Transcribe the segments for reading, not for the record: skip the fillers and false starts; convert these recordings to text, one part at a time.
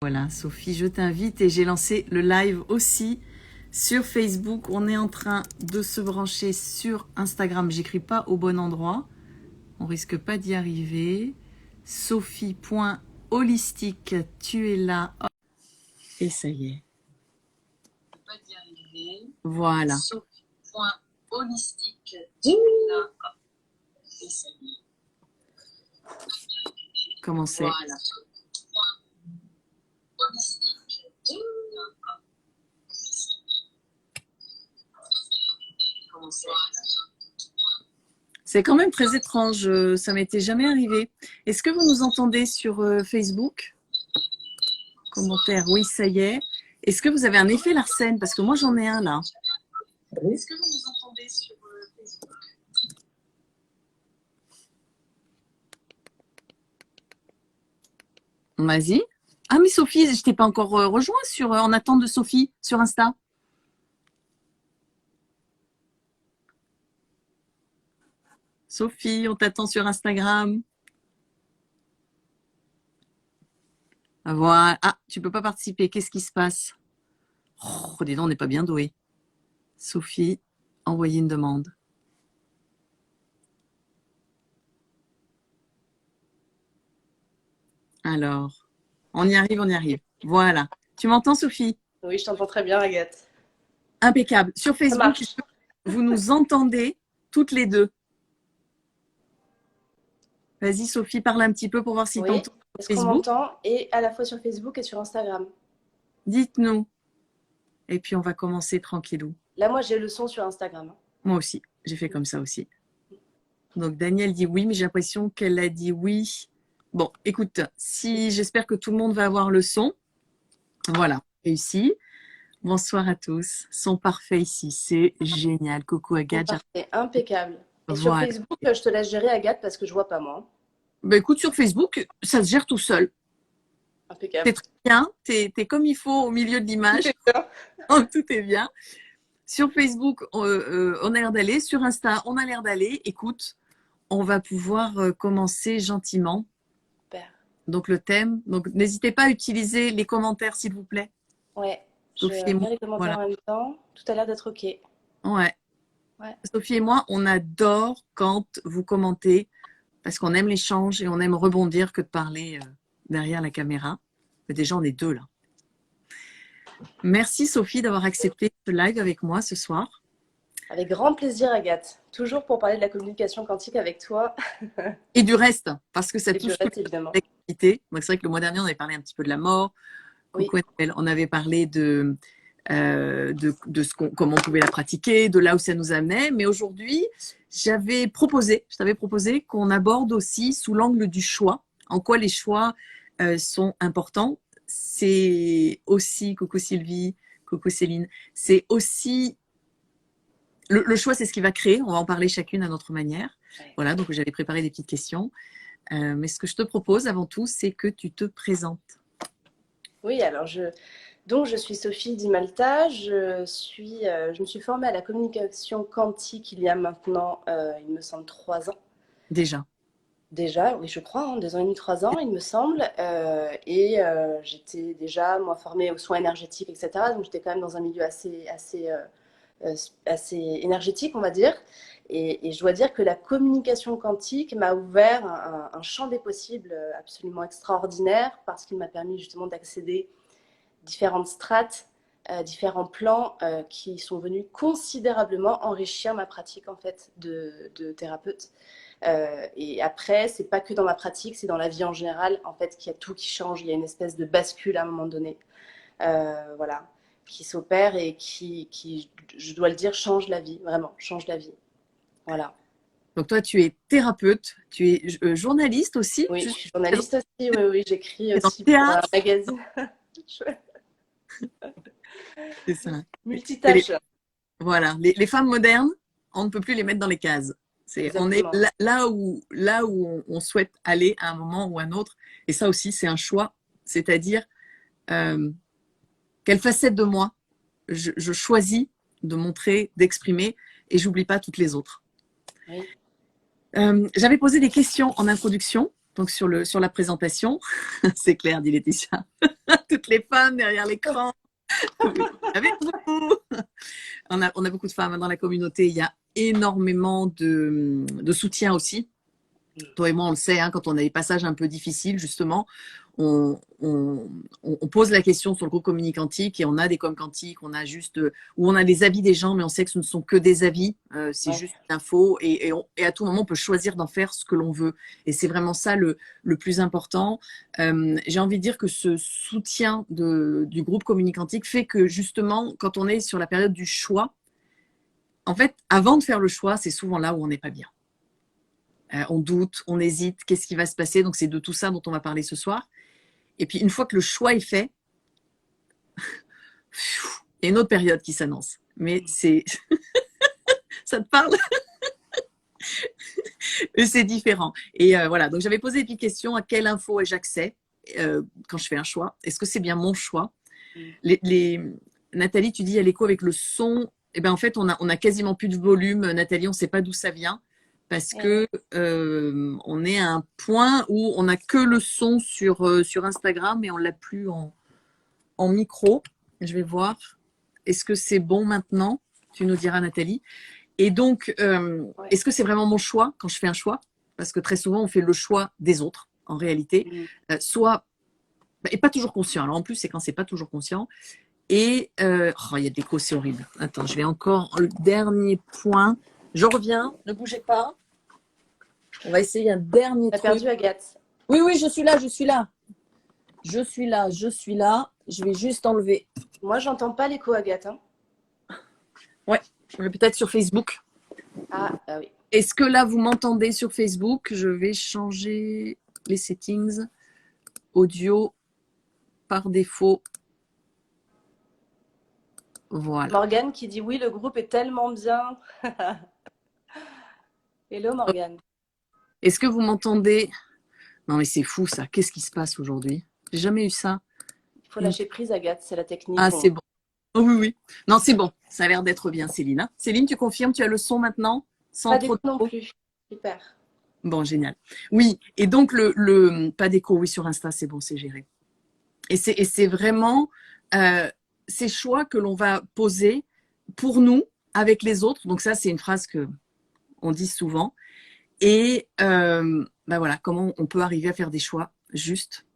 Voilà, Sophie, je t'invite et j'ai lancé le live aussi sur Facebook. On est en train de se brancher sur Instagram. J'écris pas au bon endroit. On risque pas d'y arriver. Sophie.holistique, tu es là. Et ça y est. Pas d'y arriver. Voilà. Sophie.holistique, tu es là. Et ça y est. Comment c'est? Voilà. C'est quand même très étrange, ça m'était jamais arrivé. Est-ce que vous nous entendez sur Facebook? Commentaire, oui, ça y est. Est-ce que vous avez un effet Larsen? Parce que moi, j'en ai un là. Est-ce que vous nous entendez sur Facebook? Vas-y. Ah, mais Sophie, je t'ai pas encore rejoint sur en attente de Sophie sur Insta. Sophie, on t'attend sur Instagram. Voilà. Ah, tu peux pas participer. Qu'est-ce qui se passe? Oh, dis donc, on n'est pas bien doué. Sophie, envoyer une demande. Alors, on y arrive, on y arrive. Voilà. Tu m'entends, Sophie? Oui, je t'entends très bien, Agathe. Impeccable. Sur Facebook, vous nous entendez toutes les deux. Vas-y, Sophie, parle un petit peu pour voir si oui. t'entends. Est-ce qu'on m'entend? Et à la fois sur Facebook et sur Instagram. Dites-nous. Et puis, on va commencer tranquillou. Là, moi, j'ai le son sur Instagram. Moi aussi. J'ai fait comme ça aussi. Donc, Daniel dit oui, mais j'ai l'impression qu'elle a dit oui. Bon, écoute, si j'espère que tout le monde va avoir le son. Voilà, réussi. Bonsoir à tous. Son parfait ici. C'est génial. Coucou Agathe. Parfait, impeccable. Et voilà. sur Facebook, je te laisse gérer, Agathe, parce que je vois pas moi. Bah, écoute, sur Facebook, ça se gère tout seul. Impeccable. C'est très bien. T'es comme il faut au milieu de l'image. Tout est bien. Sur Facebook, on a l'air d'aller. Sur Insta, on a l'air d'aller. Écoute, on va pouvoir commencer gentiment. Super. Donc, le thème. Donc, n'hésitez pas à utiliser les commentaires, s'il vous plaît. Ouais. Sophie je vais regarder les commentaires en même temps. Tout a l'air d'être OK. Ouais. Sophie et moi, on adore quand vous commentez parce qu'on aime l'échange et on aime rebondir que de parler derrière la caméra. Mais déjà, on est deux là. Merci Sophie d'avoir accepté ce live avec moi ce soir. Avec grand plaisir, Agathe. Toujours pour parler de la communication quantique avec toi. Et du reste, parce que ça touche toute évidemment. l'activité. C'est vrai que le mois dernier, on avait parlé un petit peu de la mort. Oui. On avait parlé de comment on pouvait la pratiquer, de là où ça nous amenait. Mais aujourd'hui, je t'avais proposé qu'on aborde aussi sous l'angle du choix, en quoi les choix sont importants. C'est aussi, coucou Sylvie, coucou Céline, c'est aussi, le choix, c'est ce qui va créer. On va en parler chacune à notre manière. Ouais. Voilà, donc j'avais préparé des petites questions. Mais ce que je te propose avant tout, c'est que tu te présentes. Oui, alors donc, je suis Sophie Di Malta, je me suis formée à la communication quantique il y a maintenant, il me semble, 3 ans. Déjà, oui, je crois, 2 ans et demi, 3 ans, il me semble. J'étais déjà, moi, formée aux soins énergétiques, etc. Donc, j'étais quand même dans un milieu assez énergétique, on va dire. Et je dois dire que la communication quantique m'a ouvert un champ des possibles absolument extraordinaire parce qu'il m'a permis justement d'accéder différentes strates, différents plans qui sont venus considérablement enrichir ma pratique en fait de thérapeute. Et après, c'est pas que dans ma pratique, c'est dans la vie en général en fait qu'il y a tout qui change. Il y a une espèce de bascule à un moment donné, voilà, qui s'opère et qui, je dois le dire, change la vie, vraiment, change la vie. Voilà. Donc toi, tu es thérapeute, tu es journaliste aussi. Oui, je suis journaliste aussi, oui, j'écris aussi pour un magazine. C'est ça. Multitâche. Voilà, les femmes modernes, on ne peut plus les mettre dans les cases. On est là où on souhaite aller à un moment ou à un autre. Et ça aussi, c'est un choix. C'est-à-dire, quelle facette de moi je choisis de montrer, d'exprimer, et j'oublie pas toutes les autres. Oui. J'avais posé des questions en introduction. Donc, sur la présentation, c'est clair, dit Laetitia. Toutes les femmes derrière l'écran. Avec vous. On a beaucoup de femmes dans la communauté. Il y a énormément de soutien aussi. Toi et moi, on le sait, hein, quand on a des passages un peu difficiles, justement, on pose la question sur le groupe Communique Quantique et on a des coms quantiques, on a juste, où on a les avis des gens, mais on sait que ce ne sont que des avis, c'est juste une info et à tout moment, on peut choisir d'en faire ce que l'on veut. Et c'est vraiment ça le plus important. J'ai envie de dire que ce soutien du groupe Communique Quantique fait que, justement, quand on est sur la période du choix, en fait, avant de faire le choix, c'est souvent là où on n'est pas bien. On doute, on hésite, qu'est-ce qui va se passer? Donc, c'est de tout ça dont on va parler ce soir. Et puis, une fois que le choix est fait, il y a une autre période qui s'annonce. Mais c'est... ça te parle? C'est différent. Et voilà, donc j'avais posé des petites questions. À quelle info ai-je accès quand je fais un choix? Est-ce que c'est bien mon choix? Nathalie, tu dis, il y a l'écho avec le son. Eh bien, en fait, on a quasiment plus de volume. Nathalie, on ne sait pas d'où ça vient. Parce que on est à un point où on n'a que le son sur Instagram et on ne l'a plus en micro. Je vais voir. Est-ce que c'est bon maintenant? Tu nous diras, Nathalie. Et donc, est-ce que c'est vraiment mon choix quand je fais un choix? Parce que très souvent, on fait le choix des autres, en réalité. Soit, et pas toujours conscient. Alors en plus, c'est quand c'est pas toujours conscient. Et, il y a de l'écho, c'est horrible. Attends, je vais encore, le dernier point. Je reviens, ne bougez pas. On va essayer un dernier truc. T'as perdu Agathe. Oui, je suis là. Je vais juste enlever. Moi, j'entends pas l'écho, Agathe. Hein. Ouais, peut-être sur Facebook. Ah oui. Est-ce que là, vous m'entendez sur Facebook? Je vais changer les settings. Audio par défaut. Voilà. Morgane qui dit oui, le groupe est tellement bien. Hello Morgane. Est-ce que vous m'entendez? Non mais c'est fou ça. Qu'est-ce qui se passe aujourd'hui? J'ai jamais eu ça. Il faut lâcher prise, Agathe, c'est la technique. Ah, c'est bon. Oh, oui. Non, c'est bon. Ça a l'air d'être bien, Céline. Hein, Céline, tu confirmes, tu as le son maintenant? Sans pas trop d'écho non plus. Super. Bon, génial. Oui, et donc le pas d'écho, oui, sur Insta, c'est bon, c'est géré. Et c'est vraiment ces choix que l'on va poser pour nous, avec les autres. Donc ça, c'est une phrase que on dit souvent. Et voilà, comment on peut arriver à faire des choix justes,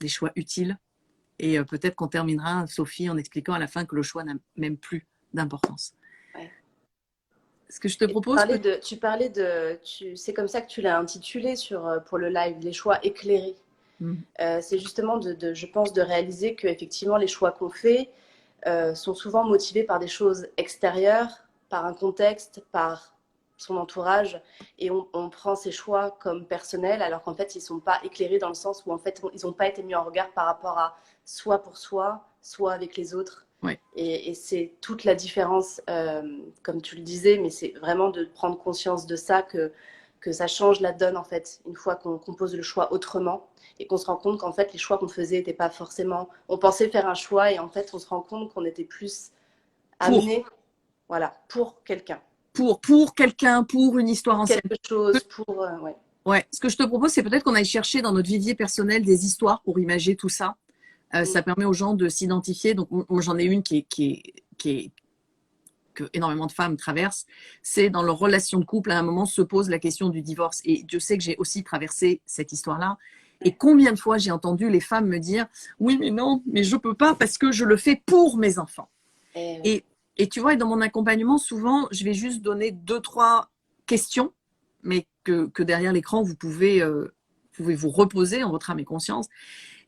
des choix utiles. Et peut-être qu'on terminera, Sophie, en expliquant à la fin que le choix n'a même plus d'importance. Ouais. Ce que je te propose... Tu parlais de c'est comme ça que tu l'as intitulé pour le live, les choix éclairés. C'est justement, je pense, de réaliser qu'effectivement, les choix qu'on fait sont souvent motivés par des choses extérieures, par un contexte, par son entourage, et on prend ces choix comme personnels, alors qu'en fait, ils ne sont pas éclairés dans le sens où en fait, ils n'ont pas été mis en regard par rapport à soit pour soi, soit avec les autres. Ouais. Et c'est toute la différence, comme tu le disais, mais c'est vraiment de prendre conscience de ça, que ça change la donne, en fait, une fois qu'on pose le choix autrement, et qu'on se rend compte qu'en fait, les choix qu'on faisait n'étaient pas forcément... On pensait faire un choix, et en fait, on se rend compte qu'on était plus amené, voilà, pour quelqu'un. Pour quelqu'un, pour une histoire ancienne. Quelque chose, pour... Ouais. Ce que je te propose, c'est peut-être qu'on aille chercher dans notre vivier personnel des histoires pour imager tout ça. Ça permet aux gens de s'identifier. Donc, moi, j'en ai une que énormément de femmes traversent. C'est dans leur relation de couple, à un moment, se pose la question du divorce. Et Dieu sait que j'ai aussi traversé cette histoire-là. Et combien de fois j'ai entendu les femmes me dire « Oui, mais non, mais je peux pas parce que je le fais pour mes enfants. » Et tu vois, dans mon accompagnement, souvent, je vais juste donner 2-3 questions, mais que derrière l'écran, vous pouvez vous reposer en votre âme et conscience.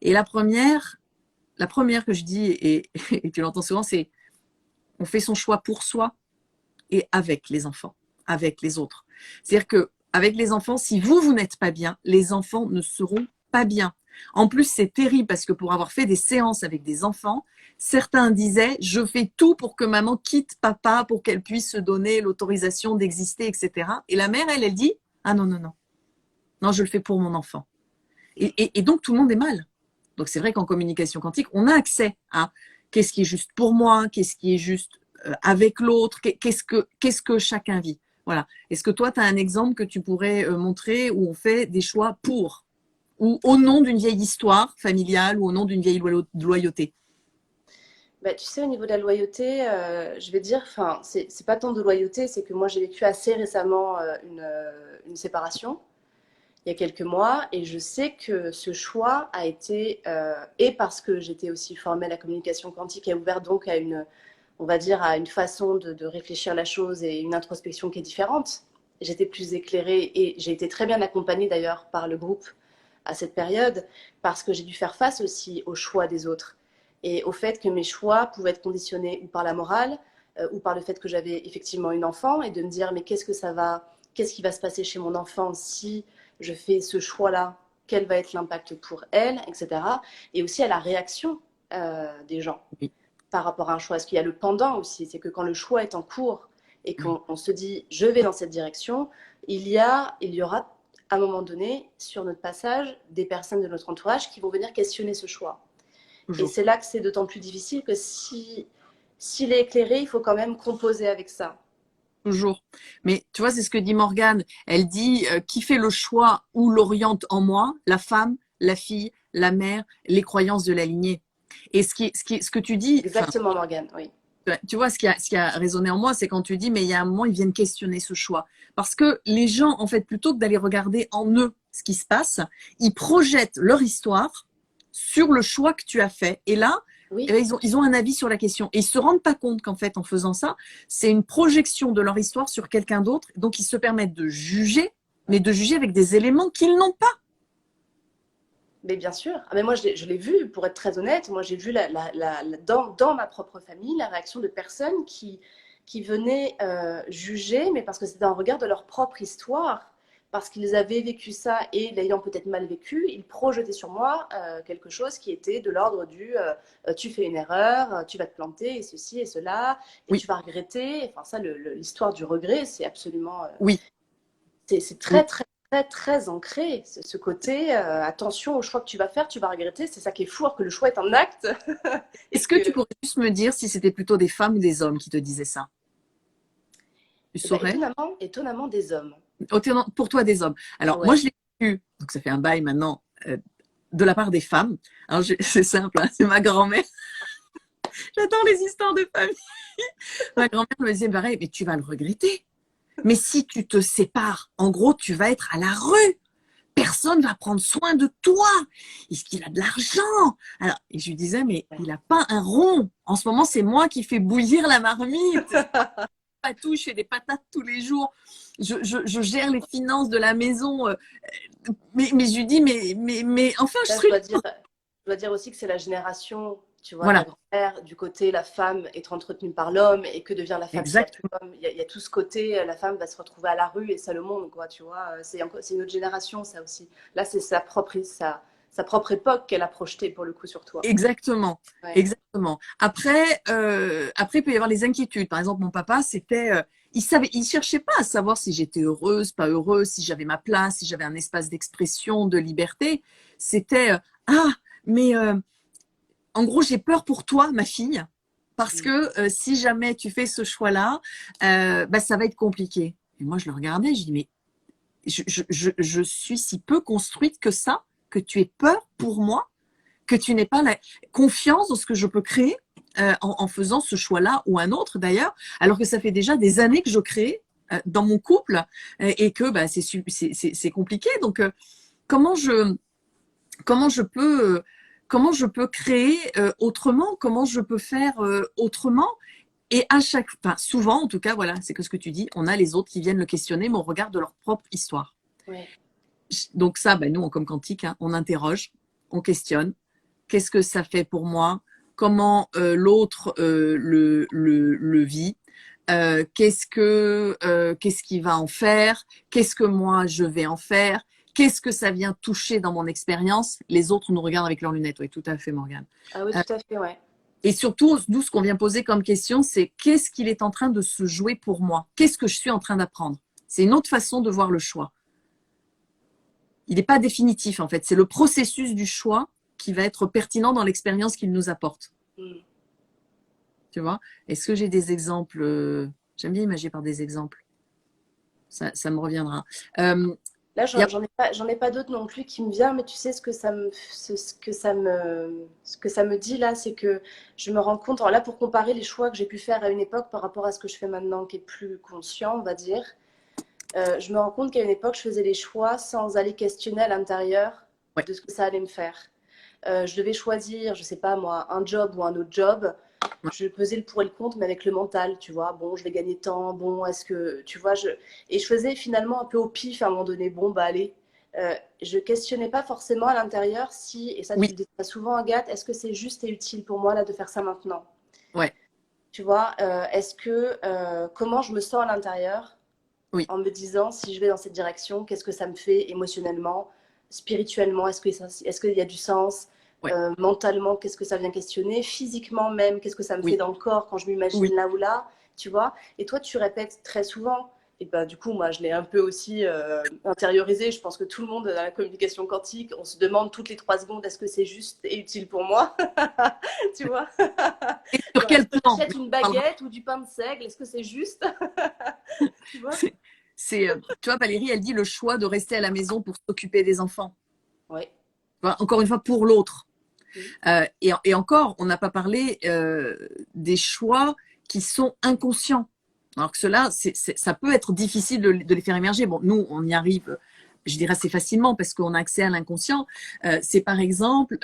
Et la première que je dis, et tu l'entends souvent, c'est on fait son choix pour soi et avec les enfants, avec les autres. C'est-à-dire qu'avec les enfants, si vous n'êtes pas bien, les enfants ne seront pas bien. En plus, c'est terrible parce que pour avoir fait des séances avec des enfants, certains disaient « je fais tout pour que maman quitte papa pour qu'elle puisse se donner l'autorisation d'exister, etc. » Et la mère, elle dit « ah non, je le fais pour mon enfant. » Et donc, tout le monde est mal. Donc, c'est vrai qu'en communication quantique, on a accès à qu'est-ce qui est juste pour moi, qu'est-ce qui est juste avec l'autre, qu'est-ce que chacun vit. Voilà. Est-ce que toi, tu as un exemple que tu pourrais montrer où on fait des choix pour ou au nom d'une vieille histoire familiale ou au nom d'une vieille loyauté? Bah, tu sais, au niveau de la loyauté, je vais dire, enfin, c'est pas tant de loyauté, c'est que moi j'ai vécu assez récemment une séparation il y a quelques mois et je sais que ce choix a été, et parce que j'étais aussi formée à la communication quantique et ouverte donc à une, on va dire, à une façon de réfléchir la chose et une introspection qui est différente. J'étais plus éclairée et j'ai été très bien accompagnée d'ailleurs par le groupe à cette période parce que j'ai dû faire face aussi aux choix des autres et au fait que mes choix pouvaient être conditionnés ou par la morale ou par le fait que j'avais effectivement une enfant et de me dire mais qu'est-ce qui va se passer chez mon enfant si je fais ce choix-là, quel va être l'impact pour elle, etc. Et aussi à la réaction des gens Oui, par rapport à un choix. Est-ce qu'il y a le pendant aussi? C'est que quand le choix est en cours et oui. qu'on se dit je vais dans cette direction, il y aura à un moment donné sur notre passage des personnes de notre entourage qui vont venir questionner ce choix. Et Toujours. c'est là que c'est d'autant plus difficile que si s'il est éclairé, il faut quand même composer avec ça. Toujours. Mais tu vois, c'est ce que dit Morgane. Elle dit qui fait le choix ou l'oriente en moi? La femme, la fille, la mère, les croyances de la lignée. Et ce que tu dis, enfin, Exactement, Morgane, oui. tu vois, ce qui a résonné en moi, c'est quand tu dis, mais il y a un moment, ils viennent questionner ce choix. Parce que les gens, en fait, plutôt que d'aller regarder en eux ce qui se passe, ils projettent leur histoire sur le choix que tu as fait. Et là, eh Oui, bien, ils ont un avis sur la question. Et ils se rendent pas compte qu'en fait, en faisant ça, c'est une projection de leur histoire sur quelqu'un d'autre. Donc, ils se permettent de juger, mais de juger avec des éléments qu'ils n'ont pas. mais bien sûr. Ah, mais moi, je l'ai vu, pour être très honnête, moi j'ai vu dans ma propre famille la réaction de personnes qui venaient juger, mais parce que c'était un regard de leur propre histoire, parce qu'ils avaient vécu ça et l'ayant peut-être mal vécu, ils projetaient sur moi quelque chose qui était de l'ordre du tu fais une erreur, tu vas te planter, et ceci et cela, et Oui, tu vas regretter. Enfin, ça, l'histoire du regret, c'est absolument oui, c'est oui. très, très, très, très ancré. Ce côté, attention au choix que tu vas faire, tu vas regretter. C'est ça qui est fou, alors que le choix est un acte. Et Est-ce que tu que, pourrais juste me dire si c'était plutôt des femmes ou des hommes qui te disaient ça? Tu eh ben, saurais? étonnamment des hommes. Pour toi des hommes. Alors moi Ouais. je l'ai vu, donc ça fait un bail maintenant, de la part des femmes. Alors c'est simple, hein, c'est ma grand-mère. J'adore les histoires de famille. Ma grand-mère me disait pareil, mais tu vas le regretter. Mais si tu te sépares, en gros, tu vas être à la rue. Personne va prendre soin de toi. Est-ce qu'il a de l'argent? Alors, et je lui disais, mais il n'a pas un rond. En ce moment, c'est moi qui fais bouillir la marmite. Pas tout, je fais des patates tous les jours. Je gère les finances de la maison. Mais je lui dis, mais enfin, je Là, serai libre. je dois dire aussi que c'est la génération, tu vois, ta Voilà, grand-mère, du côté la femme est entretenue par l'homme et que devient la femme s'il n'y a plus exactement. d'homme. Il y a tout ce côté, la femme va se retrouver à la rue et ça le monde, quoi, tu vois. C'est une autre génération, ça aussi. Là, c'est sa propre époque qu'elle a projetée pour le coup sur toi. Exactement. Ouais. Exactement. Après, il peut y avoir les inquiétudes. Par exemple, mon papa, c'était, il cherchait pas à savoir si j'étais heureuse, pas heureuse, si j'avais ma place, si j'avais un espace d'expression, de liberté. C'était, ah, mais en gros, j'ai peur pour toi, ma fille, parce Mm. que si jamais tu fais ce choix-là, bah, ça va être compliqué. Et moi, je le regardais, je dis, mais je suis si peu construite que ça, que tu aies peur pour moi, que tu n'aies pas la confiance dans ce que je peux créer en faisant ce choix-là ou un autre d'ailleurs, alors que ça fait déjà des années que je crée dans mon couple et que bah, c'est compliqué. Donc, comment je, comment je peux, comment je peux créer autrement, comment je peux faire autrement. Et à chaque, enfin, souvent, en tout cas, voilà, c'est que ce que tu dis, on a les autres qui viennent le questionner, mais on regarde de leur propre histoire. Ouais. Donc ça, ben, nous, en comme quantique, hein, on interroge, on questionne. Qu'est-ce que ça fait pour moi? Comment l'autre le vit? Qu'est-ce qu'il va en faire? Qu'est-ce que moi je vais en faire? Qu'est-ce que ça vient toucher dans mon expérience? Les autres nous regardent avec leurs lunettes. Oui, tout à fait, Morgane. Ah oui, Euh, tout à fait, ouais. et surtout, nous, ce qu'on vient poser comme question, c'est qu'est-ce qu'il est en train de se jouer pour moi? Qu'est-ce que je suis en train d'apprendre? C'est une autre façon de voir le choix. Il n'est pas définitif, en fait. C'est le processus du choix qui va être pertinent dans l'expérience qu'il nous apporte. Mm. Tu vois? Est-ce que j'ai des exemples? J'aime bien imager par des exemples. Ça me reviendra. Euh, Là, Il y a- j'en ai pas d'autres non plus qui me vient, mais tu sais ce que ça me dit là, c'est que je me rends compte, alors là, pour comparer les choix que j'ai pu faire à une époque par rapport à ce que je fais maintenant, qui est plus conscient, on va dire, je me rends compte qu'à une époque, je faisais les choix sans aller questionner à l'intérieur ouais, de ce que ça allait me faire. Je devais choisir, je sais pas moi, un job ou un autre job. ouais, Je pesais le pour et le contre, mais avec le mental, tu vois. Bon, je vais gagner tant, bon, est-ce que, tu vois, et je faisais finalement un peu au pif à un moment donné, bon, bah allez. Je questionnais pas forcément à l'intérieur si, et ça tu oui, le dis très souvent, Agathe, est-ce que c'est juste et utile pour moi là de faire ça maintenant? ouais, Tu vois, comment je me sens à l'intérieur oui, en me disant si je vais dans cette direction, qu'est-ce que ça me fait émotionnellement, spirituellement, est-ce qu'il y a du sens, ouais, mentalement, qu'est-ce que ça vient questionner, physiquement même, qu'est-ce que ça me fait oui, dans le corps quand je m'imagine oui, là ou là, tu vois. Et toi, tu répètes très souvent. Et bah, du coup, moi, je l'ai un peu aussi intériorisé. Je pense que tout le monde dans la communication quantique, on se demande toutes les 3 secondes est-ce que c'est juste et utile pour moi? Tu vois? et sur Genre, est-ce quel que plan? j'achète Mais une on parlera- baguette ou du pain de seigle? Est-ce que c'est juste? Tu vois? c'est, tu vois, Valérie, elle dit le choix de rester à la maison pour s'occuper des enfants. Oui. Tu vois, encore une fois, pour l'autre. Oui. Et encore, on n'a pas parlé des choix qui sont inconscients. Alors que cela, ça peut être difficile de les faire émerger. Bon, nous, on y arrive, je dirais assez facilement parce qu'on a accès à l'inconscient. C'est par exemple,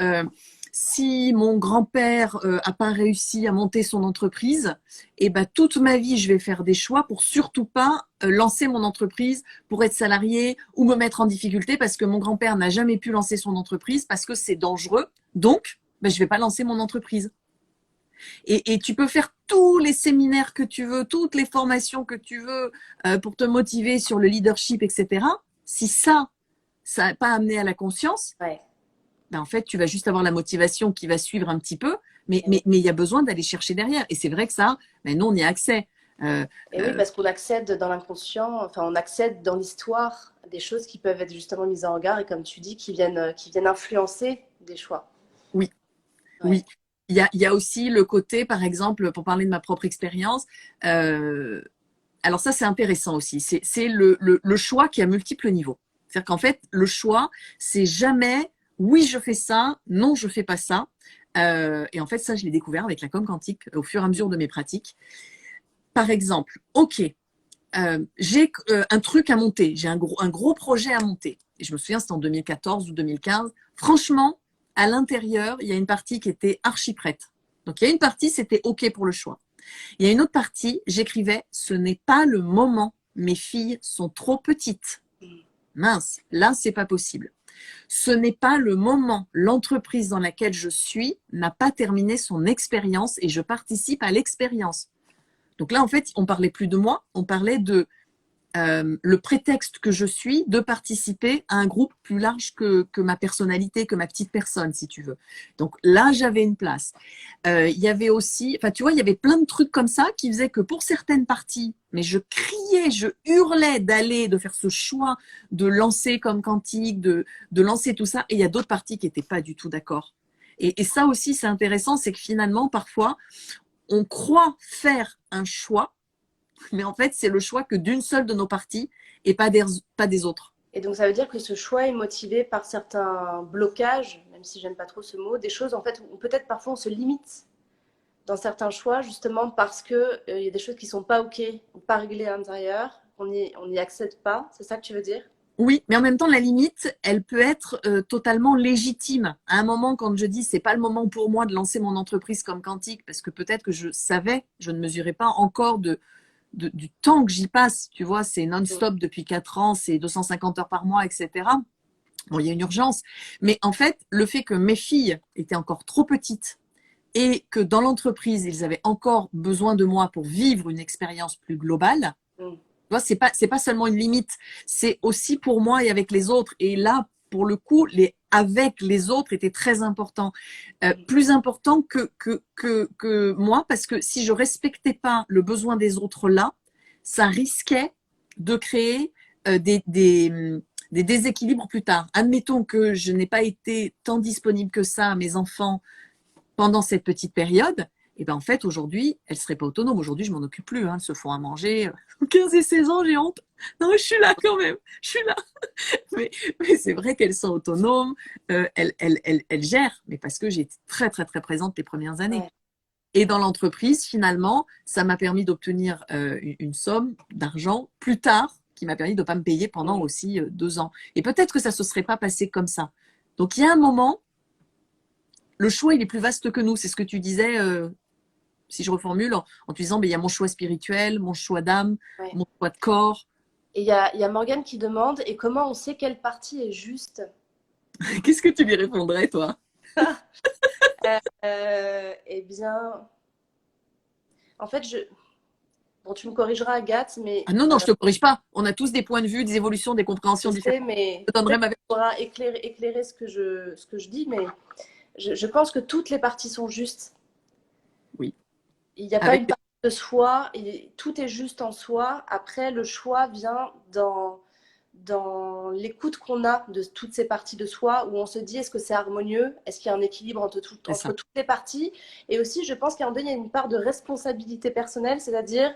si mon grand-père a pas réussi à monter son entreprise, et ben toute ma vie, je vais faire des choix pour surtout pas lancer mon entreprise, pour être salarié ou me mettre en difficulté parce que mon grand-père n'a jamais pu lancer son entreprise parce que c'est dangereux. Donc, ben, je ne vais pas lancer mon entreprise. Et tu peux faire tous les séminaires que tu veux, toutes les formations que tu veux pour te motiver sur le leadership, etc. Si ça n'a pas amené à la conscience, Ouais. ben en fait, tu vas juste avoir la motivation qui va suivre un petit peu, mais Et oui. il y a besoin d'aller chercher derrière. Et c'est vrai que ça, ben nous, on y a accès. Euh, Et oui, euh, parce qu'on accède dans l'inconscient, enfin, on accède dans l'histoire à des choses qui peuvent être justement mises en regard et comme tu dis, qui viennent influencer des choix. oui, Ouais. oui. Il y a aussi le côté, par exemple, pour parler de ma propre expérience, euh, alors ça, c'est intéressant aussi. C'est le choix qui a multiples niveaux. C'est-à-dire qu'en fait, le choix, c'est jamais oui, je fais ça, non, je fais pas ça. Et en fait, ça, je l'ai découvert avec la com quantique au fur et à mesure de mes pratiques. Par exemple, OK, j'ai un truc à monter, j'ai un gros projet à monter. Et je me souviens, c'était en 2014 ou 2015. Franchement, à l'intérieur, il y a une partie qui était archi prête. Donc, il y a une partie, c'était OK pour le choix. Il y a une autre partie, j'écrivais, ce n'est pas le moment. Mes filles sont trop petites. Mince, là, c'est pas possible. Ce n'est pas le moment. L'entreprise dans laquelle je suis n'a pas terminé son expérience et je participe à l'expérience. Donc là, en fait, on parlait plus de moi, on parlait de le prétexte que je suis de participer à un groupe plus large que ma personnalité, que ma petite personne, si tu veux. Donc là, j'avais une place. Il y avait aussi, enfin, tu vois, il y avait plein de trucs comme ça qui faisaient que pour certaines parties, mais je criais, je hurlais d'aller, de faire ce choix, de lancer comme quantique, de lancer tout ça. Et il y a d'autres parties qui n'étaient pas du tout d'accord. Et ça aussi, c'est intéressant, c'est que finalement, parfois, on croit faire un choix, mais en fait, c'est le choix que d'une seule de nos parties et pas des autres. Et donc, ça veut dire que ce choix est motivé par certains blocages, même si j'aime pas trop ce mot, des choses en fait où peut-être parfois on se limite dans certains choix justement parce que il y a des choses qui sont pas ok, ou pas réglées à l'intérieur, on y accède pas. C'est ça que tu veux dire? Oui, mais en même temps, la limite, elle peut être totalement légitime. À un moment, quand je dis c'est pas le moment pour moi de lancer mon entreprise comme quantique, parce que peut-être que je savais, je ne mesurais pas encore du temps que j'y passe. Tu vois, c'est Mm. non-stop depuis 4 ans, c'est 250 heures par mois, etc. Bon, il y a une urgence. Mais en fait, le fait que mes filles étaient encore trop petites et que dans l'entreprise, ils avaient encore besoin de moi pour vivre une expérience plus globale, Mm. tu vois, c'est pas seulement une limite, c'est aussi pour moi et avec les autres. Et là, pour le coup, les avec les autres était très important, plus important que moi, parce que si je respectais pas le besoin des autres là, ça risquait de créer des déséquilibres plus tard. Admettons que je n'ai pas été tant disponible que ça à mes enfants pendant cette petite période, Et ben en fait, aujourd'hui, elles ne seraient pas autonomes. Aujourd'hui, je m'en occupe plus. Hein. Elles se font à manger. 15 et 16 ans, j'ai honte. Non, je suis là quand même. Je suis là. Mais, mais c'est vrai qu'elles sont autonomes. Elles gèrent. Mais parce que j'ai été très, très, très présente les premières années. Ouais. Et dans l'entreprise, finalement, ça m'a permis d'obtenir une somme d'argent plus tard qui m'a permis de ne pas me payer pendant Mm. aussi 2 ans. Et peut-être que ça ne se serait pas passé comme ça. Donc, il y a un moment, le choix, il est plus vaste que nous. C'est ce que tu disais, si je reformule, en te disant, il y a mon choix spirituel, mon choix d'âme, Ouais. mon choix de corps. Et il y a Morgane qui demande, et comment on sait quelle partie est juste? Qu'est-ce que tu lui répondrais, toi? Eh bien, en fait, bon, tu me corrigeras, Agathe, mais Ah non, non, je ne te corrige pas. On a tous des points de vue, des évolutions, des je compréhensions différentes. sais, mais Je te donnerai peut-être ma que tu version. pourras éclairer ce que je dis, mais je pense que toutes les parties sont justes. Oui. Il n'y a pas Avec une partie de soi, tout est juste en soi. Après, le choix vient dans l'écoute qu'on a de toutes ces parties de soi, où on se dit est-ce que c'est harmonieux, est-ce qu'il y a un équilibre c'est entre ça. toutes les parties. Et aussi, je pense qu'à un moment donné, il y a une part de responsabilité personnelle, c'est-à-dire,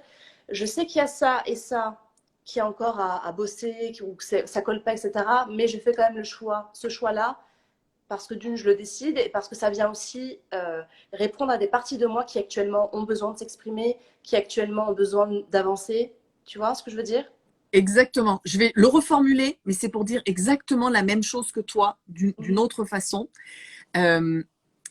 je sais qu'il y a ça et ça qui est encore à bosser, ou que ça colle pas, etc. Mais je fais quand même le choix, ce choix-là, parce que d'une, je le décide, et parce que ça vient aussi répondre à des parties de moi qui actuellement ont besoin de s'exprimer, qui actuellement ont besoin d'avancer. Tu vois ce que je veux dire? Exactement. Je vais le reformuler, mais c'est pour dire exactement la même chose que toi, d'une Mhm. autre façon. Euh,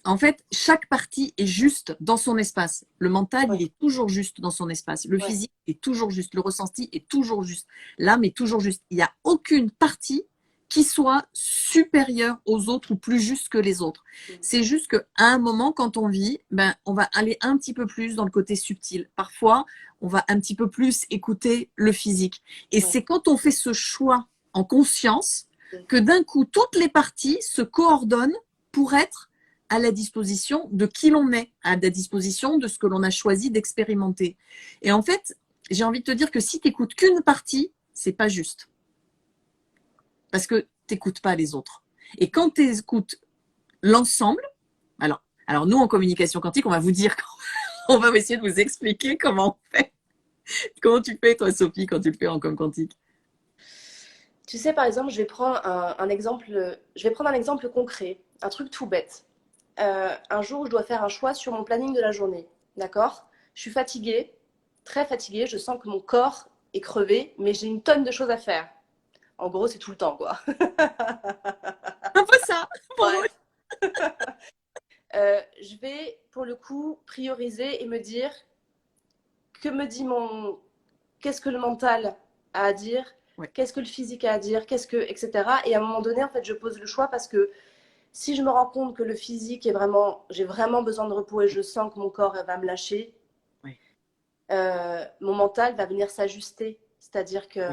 En fait, chaque partie est juste dans son espace. Le mental, Ouais, il est toujours juste dans son espace. Le ouais, physique est toujours juste. Le ressenti est toujours juste. L'âme est toujours juste. Il n'y a aucune partie qui soit supérieure aux autres ou plus juste que les autres. mhm. C'est juste qu'à un moment, quand on vit, on va aller un petit peu plus dans le côté subtil. Parfois, on va un petit peu plus écouter le physique. Et Ouais, c'est quand on fait ce choix en conscience mhm. que d'un coup, toutes les parties se coordonnent pour être à la disposition de qui l'on est, à la disposition de ce que l'on a choisi d'expérimenter. Et en fait, j'ai envie de te dire que si tu n'écoutes qu'une partie, c'est pas juste. Parce que tu n'écoutes pas les autres. Et quand tu écoutes l'ensemble, alors nous en communication quantique, on va vous dire, on va essayer de vous expliquer comment on fait. Comment tu fais toi, Sophie, quand tu le fais en com quantique? Tu sais, par exemple, je vais prendre un exemple concret, un truc tout bête. Un jour, je dois faire un choix sur mon planning de la journée. D'accord? Je suis fatiguée, très fatiguée, je sens que mon corps est crevé, mais j'ai une tonne de choses à faire. En gros, c'est tout le temps, quoi. Un peu ça, pour moi. Bref. Je vais, pour le coup, prioriser et me dire que me dit mon. Qu'est-ce que le mental a à dire? Ouais, Qu'est-ce que le physique a à dire? Qu'est-ce que. Etc. Et à un moment donné, en fait, je pose le choix parce que si je me rends compte que le physique est vraiment. J'ai vraiment besoin de repos et je sens que mon corps va me lâcher, ouais, mon mental va venir s'ajuster. C'est-à-dire oui, que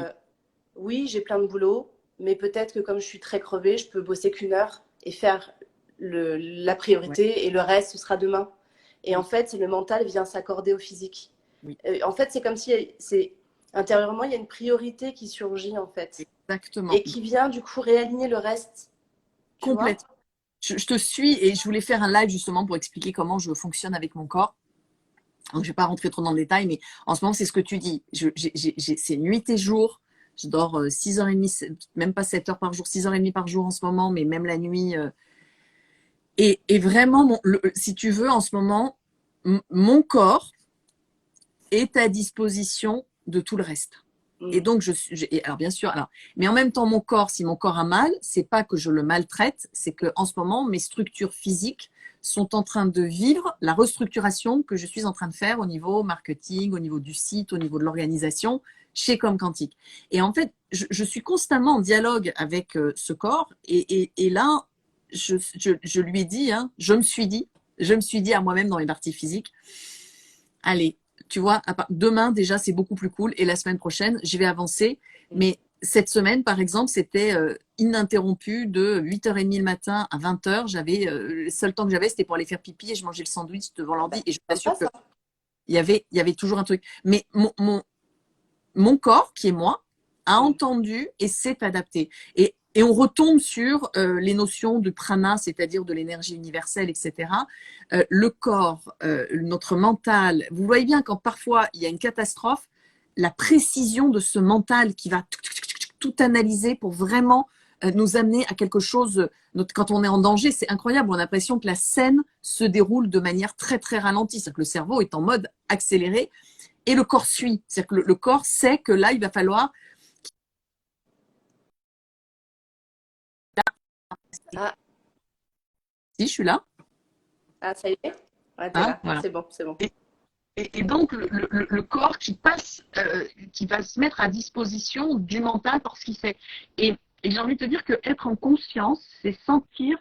oui, j'ai plein de boulot, mais peut-être que comme je suis très crevée, je peux bosser qu'1 heure et faire la ouais, priorité et le reste, ce sera demain. Et en oui, fait, le mental vient s'accorder au physique. oui, En fait, c'est comme si intérieurement, il y a une priorité qui surgit en fait exactement. et qui vient du coup réaligner le reste. Tu vois? Complètement. Je te suis et je voulais faire un live justement pour expliquer comment je fonctionne avec mon corps. Donc, je ne vais pas rentrer trop dans le détail, mais en ce moment, c'est ce que tu dis. C'est nuit et jour. Je dors 6h30, même pas 7 heures par jour, 6h30 par jour en ce moment, mais même la nuit. Et vraiment, si tu veux, en ce moment, mon corps est à disposition de tout le reste. Et Mm. donc, alors bien sûr, mais en même temps, mon corps, si mon corps a mal, c'est pas que je le maltraite, c'est que en ce moment, mes structures physiques sont en train de vivre la restructuration que je suis en train de faire au niveau marketing, au niveau du site, au niveau de l'organisation chez Comquantique. Et en fait, je suis constamment en dialogue avec ce corps. Et là, je lui ai dit, hein, je me suis dit à moi-même dans mes parties physiques, allez, tu vois, demain déjà c'est beaucoup plus cool et la semaine prochaine je vais avancer. Mm. Mais cette semaine par exemple c'était ininterrompu de 8h30 le matin à 20h. Le seul temps que j'avais c'était pour aller faire pipi et je mangeais le sandwich devant Bah, l'ordi et je c'est t'assure sympa que ça. il y avait toujours un truc. Mais mon corps qui est moi a Mm. entendu et s'est adapté. Et Et on retombe sur les notions de prana, c'est-à-dire de l'énergie universelle, etc. Le corps, notre mental. Vous voyez bien quand parfois il y a une catastrophe, la précision de ce mental qui va tout analyser pour vraiment nous amener à quelque chose. Quand on est en danger, c'est incroyable. On a l'impression que la scène se déroule de manière très très ralentie. C'est-à-dire que le cerveau est en mode accéléré et le corps suit. C'est-à-dire que le corps sait que là, il va falloir. Ah, Si, je suis là. ah, ça y est? Ouais, t'es Hein, là. voilà. C'est bon, c'est bon. Et donc, le corps qui va se mettre à disposition du mental pour ce qu'il fait. Et j'ai envie de te dire que être en conscience, c'est sentir,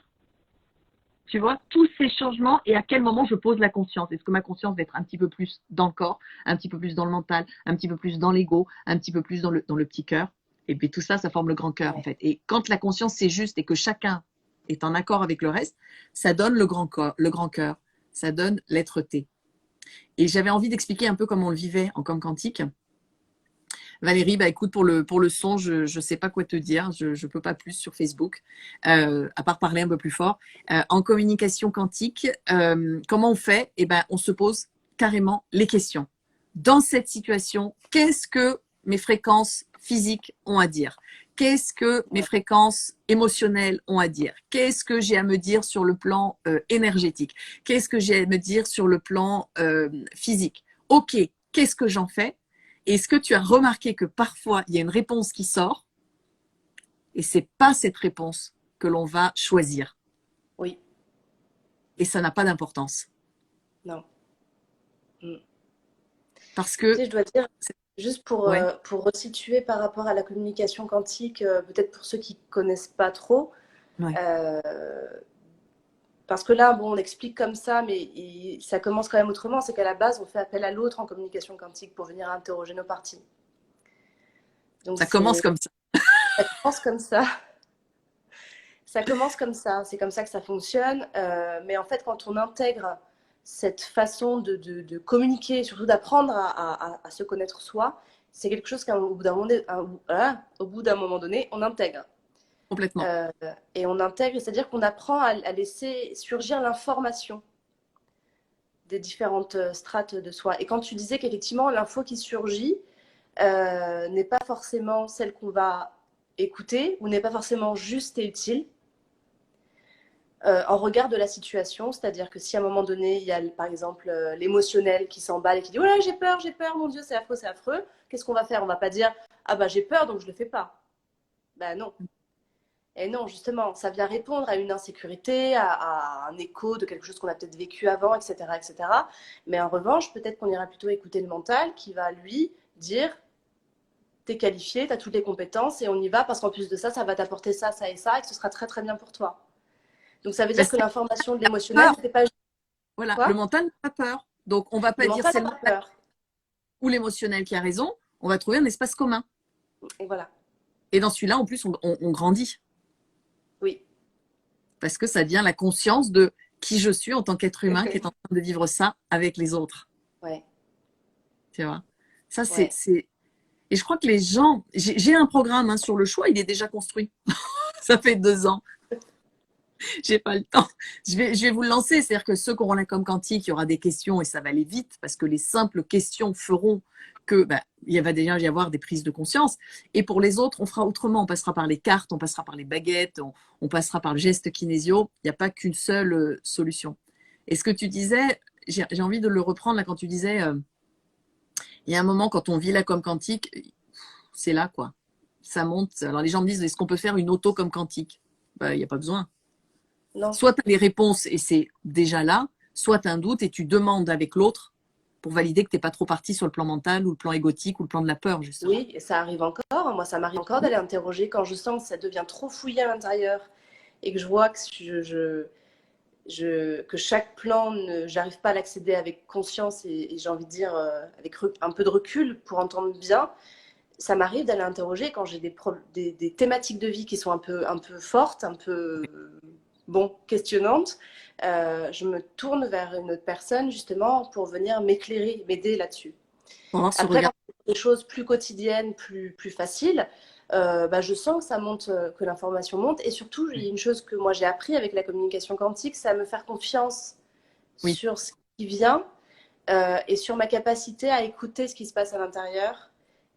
tu vois, tous ces changements et à quel moment je pose la conscience. Est-ce que ma conscience va être un petit peu plus dans le corps, un petit peu plus dans le mental, un petit peu plus dans l'ego, un petit peu plus dans le petit cœur. Et puis tout ça, ça forme le grand cœur, en Ouais. fait. Et quand la conscience, c'est juste et que chacun est en accord avec le reste, ça donne le grand corps, le grand cœur. Ça donne l'être-té. Et j'avais envie d'expliquer un peu comment on le vivait en com quantique. Valérie, bah écoute, pour le son, je ne sais pas quoi te dire, je ne peux pas plus sur Facebook, à part parler un peu plus fort. En communication quantique, comment on fait? Eh ben, on se pose carrément les questions. Dans cette situation, qu'est-ce que mes fréquences physiques ont à dire? Qu'est-ce que mes fréquences émotionnelles ont à dire? Qu'est-ce que j'ai à me dire sur le plan énergétique? Qu'est-ce que j'ai à me dire sur le plan physique? Ok, qu'est-ce que j'en fais? Est-ce que tu as remarqué que parfois, il y a une réponse qui sort et c'est pas cette réponse que l'on va choisir Oui, et ça n'a pas d'importance non. Mm. parce Tu que sais, je dois dire, juste ouais, pour resituer par rapport à la communication quantique, peut-être pour ceux qui connaissent pas trop, ouais, euh, parce que là, bon, on explique comme ça, mais ça commence quand même autrement. C'est qu'à la base, on fait appel à l'autre en communication quantique pour venir interroger nos parties. Donc, ça commence comme ça. ça commence comme ça. Ça commence comme ça. C'est comme ça que ça fonctionne. Mais en fait, quand on intègre cette façon de communiquer, surtout d'apprendre à se connaître soi, c'est quelque chose qu'au bout d'un moment, au bout d'un moment donné, on intègre. Complètement. Euh, et on intègre, c'est-à-dire qu'on apprend à laisser surgir l'information des différentes strates de soi. Et quand tu disais qu'effectivement, l'info qui surgit n'est pas forcément celle qu'on va écouter ou n'est pas forcément juste et utile en regard de la situation, c'est-à-dire que si à un moment donné, il y a par exemple l'émotionnel qui s'emballe et qui dit oh là, j'ai peur, mon Dieu, c'est affreux, qu'est-ce qu'on va faire? On va pas dire ah bah j'ai peur donc je le fais pas. Ben non. Et non, justement, ça vient répondre à une insécurité, à un écho de quelque chose qu'on a peut-être vécu avant, etc., etc. Mais en revanche, peut-être qu'on ira plutôt écouter le mental qui va lui dire t'es qualifié, t'as toutes les compétences et on y va parce qu'en plus de ça, ça va t'apporter ça, ça et ça et que ce sera très très bien pour toi. Donc ça veut dire Parce que que l'information de la l'émotionnel, peur, c'est pas voilà, le quoi? mental n'a pas peur. Donc on va Le pas dire mental c'est n'a le pas mental peur. ou l'émotionnel qui a raison, on va trouver un espace commun. Et voilà. Et dans celui-là, en plus, on grandit Oui. parce que ça devient la conscience de qui je suis en tant qu'être humain qui est en train de vivre ça avec les autres. Ouais. Tu vois? Ça, Ouais. et je crois que les gens, j'ai un programme hein, sur le choix, il est déjà construit. Ça fait 2 ans. J'ai pas le temps. Je vais vous le lancer. C'est-à-dire que ceux qui auront la com quantique, il y aura des questions et ça va aller vite parce que les simples questions feront que bah, il va déjà y avoir des prises de conscience. Et pour les autres, on fera autrement. On passera par les cartes, on passera par les baguettes, on passera par le geste kinésio. Il n'y a pas qu'une seule solution. Et ce que tu disais, j'ai envie de le reprendre là quand tu disais, il y a un moment quand on vit la com quantique, c'est là quoi. Ça monte. Alors les gens me disent, est-ce qu'on peut faire une auto com quantique? Bah, il n'y a pas besoin. Non. Soit tu as les réponses et c'est déjà là, soit tu as un doute et tu demandes avec l'autre pour valider que tu n'es pas trop parti sur le plan mental ou le plan égotique ou le plan de la peur, justement. Oui, et ça arrive encore. Moi, ça m'arrive encore d'aller interroger quand je sens que ça devient trop fouillé à l'intérieur et que je vois que que chaque plan, j'arrive pas à l'accéder avec conscience et j'ai envie de dire avec un peu de recul pour entendre bien. Ça m'arrive d'aller interroger quand j'ai des thématiques de vie qui sont un peu fortes, un peu bon, questionnantes. Je me tourne vers une autre personne justement pour venir m'éclairer, m'aider là-dessus. Pour avoir ce Après, regard. quand c'est des choses plus quotidiennes, plus faciles, je sens que ça monte, que l'information monte. Et surtout, il y a une chose que moi j'ai appris avec la communication quantique, c'est à me faire confiance Oui, sur ce qui vient et sur ma capacité à écouter ce qui se passe à l'intérieur.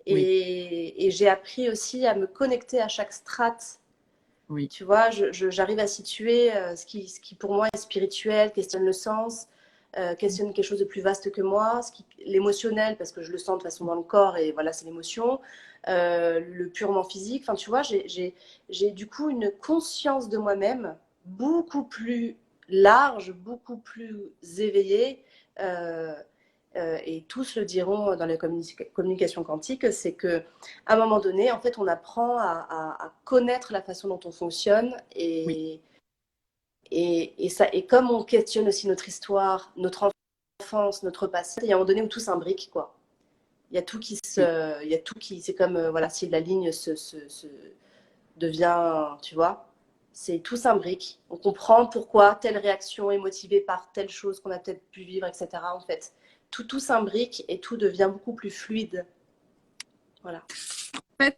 oui, Et j'ai appris aussi à me connecter à chaque strate. oui, Tu vois, j'arrive à situer ce qui pour moi est spirituel, questionne le sens, questionne quelque chose de plus vaste que moi, l'émotionnel, parce que je le sens de toute façon dans le corps, et voilà, c'est l'émotion, le purement physique. Enfin, tu vois, j'ai du coup une conscience de moi-même beaucoup plus large, beaucoup plus éveillée. euh, et tous le diront dans la communication quantique, c'est que à un moment donné, en fait, on apprend à connaître la façon dont on fonctionne oui, et comme on questionne aussi notre histoire, notre enfance, notre passé, il y a un moment donné où tout s'imbrique, quoi. oui. Il y a tout qui, c'est comme voilà, si la ligne se devient, tu vois, c'est tout s'imbrique. On comprend pourquoi telle réaction est motivée par telle chose qu'on a peut-être pu vivre, etc. En fait, tout s'imbrique et tout devient beaucoup plus fluide. Voilà. En fait,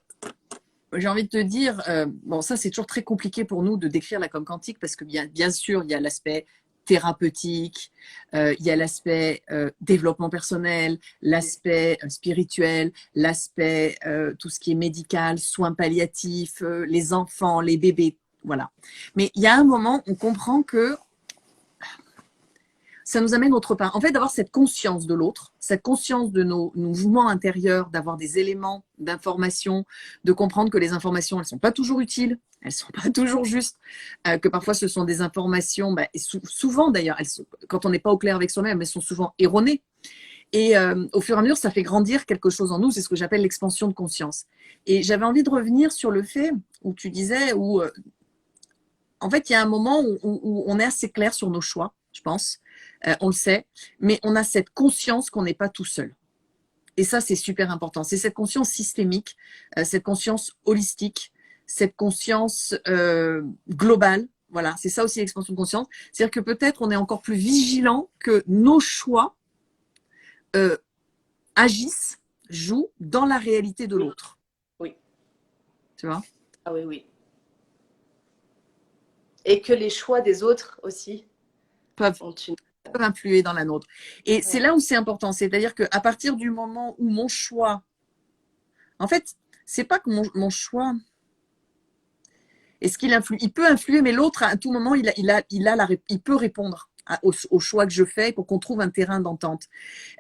j'ai envie de te dire, bon, ça c'est toujours très compliqué pour nous de décrire la com quantique parce que bien sûr, il y a l'aspect thérapeutique, il y a l'aspect développement personnel, l'aspect spirituel, l'aspect tout ce qui est médical, soins palliatifs, les enfants, les bébés, voilà. Mais il y a un moment, on comprend que ça nous amène autre part. En fait, d'avoir cette conscience de l'autre, cette conscience de nos mouvements intérieurs, d'avoir des éléments d'information, de comprendre que les informations, elles sont pas toujours utiles, elles sont pas toujours justes, que parfois ce sont des informations, et souvent d'ailleurs, quand on n'est pas au clair avec soi-même, elles sont souvent erronées. Et au fur et à mesure, ça fait grandir quelque chose en nous, c'est ce que j'appelle l'expansion de conscience. Et j'avais envie de revenir sur le fait où tu disais, où en fait, il y a un moment où on est assez clair sur nos choix, je pense. On le sait, mais on a cette conscience qu'on n'est pas tout seul. Et ça, c'est super important. C'est cette conscience systémique, cette conscience holistique, cette conscience globale. Voilà, c'est ça aussi l'expansion de conscience. C'est-à-dire que peut-être on est encore plus vigilant que nos choix euh, agissent, jouent dans la réalité de Oui, l'autre. oui. Tu vois? Ah oui, oui. Et que les choix des autres aussi Peuvent ont une. influer dans la nôtre. Et c'est Ouais. là où c'est important. C'est-à-dire qu'à partir du moment où mon choix, en fait, c'est pas que mon choix, est-ce qu'il influe? Il peut influer, mais l'autre, à tout moment, il peut répondre au choix que je fais pour qu'on trouve un terrain d'entente.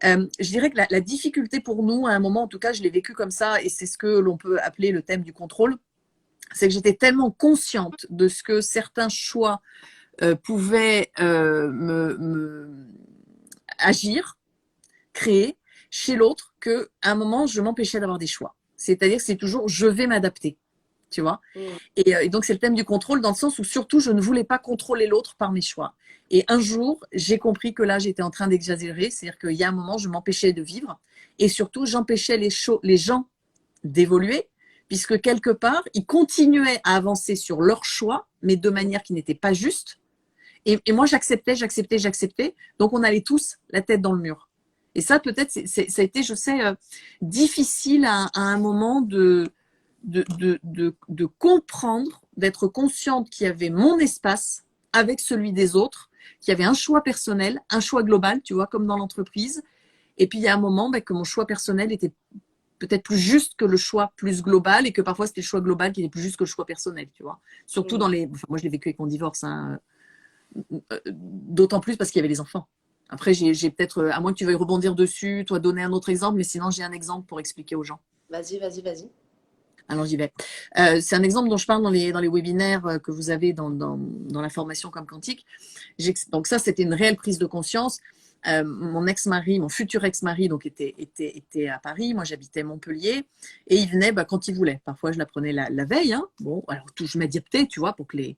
Je dirais que la difficulté pour nous, à un moment, en tout cas, je l'ai vécu comme ça, et c'est ce que l'on peut appeler le thème du contrôle, c'est que j'étais tellement consciente de ce que certains choix pouvaient agir, créer chez l'autre, qu'à un moment, je m'empêchais d'avoir des choix. C'est-à-dire que c'est toujours, je vais m'adapter, tu vois. Mm. Et donc, c'est le thème du contrôle dans le sens où surtout, je ne voulais pas contrôler l'autre par mes choix. Et un jour, j'ai compris que là, j'étais en train d'exagérer. C'est-à-dire qu'il y a un moment, je m'empêchais de vivre. Et surtout, j'empêchais les gens d'évoluer, puisque quelque part, ils continuaient à avancer sur leurs choix, mais de manière qui n'était pas juste. Et moi, j'acceptais. Donc, on allait tous la tête dans le mur. Et ça, peut-être, ça a été, je sais, difficile à un moment de comprendre, d'être consciente qu'il y avait mon espace avec celui des autres, qu'il y avait un choix personnel, un choix global, tu vois, comme dans l'entreprise. Et puis il y a un moment que mon choix personnel était peut-être plus juste que le choix plus global et que parfois c'était le choix global qui était plus juste que le choix personnel, tu vois. Surtout dans Mm. les. Enfin, moi, je l'ai vécu avec mon divorce, hein, d'autant plus parce qu'il y avait les enfants. Après, j'ai peut-être, à moins que tu veuilles rebondir dessus, toi donner un autre exemple, mais sinon j'ai un exemple pour expliquer aux gens. Vas-y, vas-y, vas-y. Alors j'y vais. C'est un exemple dont je parle dans les webinaires que vous avez dans la formation comme quantique. Donc ça, c'était une réelle prise de conscience. Mon ex-mari, mon futur ex-mari, donc était à Paris. Moi, j'habitais Montpellier. Et il venait quand il voulait. Parfois, je l'apprenais la veille. Hein. Bon, alors je m'adaptais, tu vois, pour que les.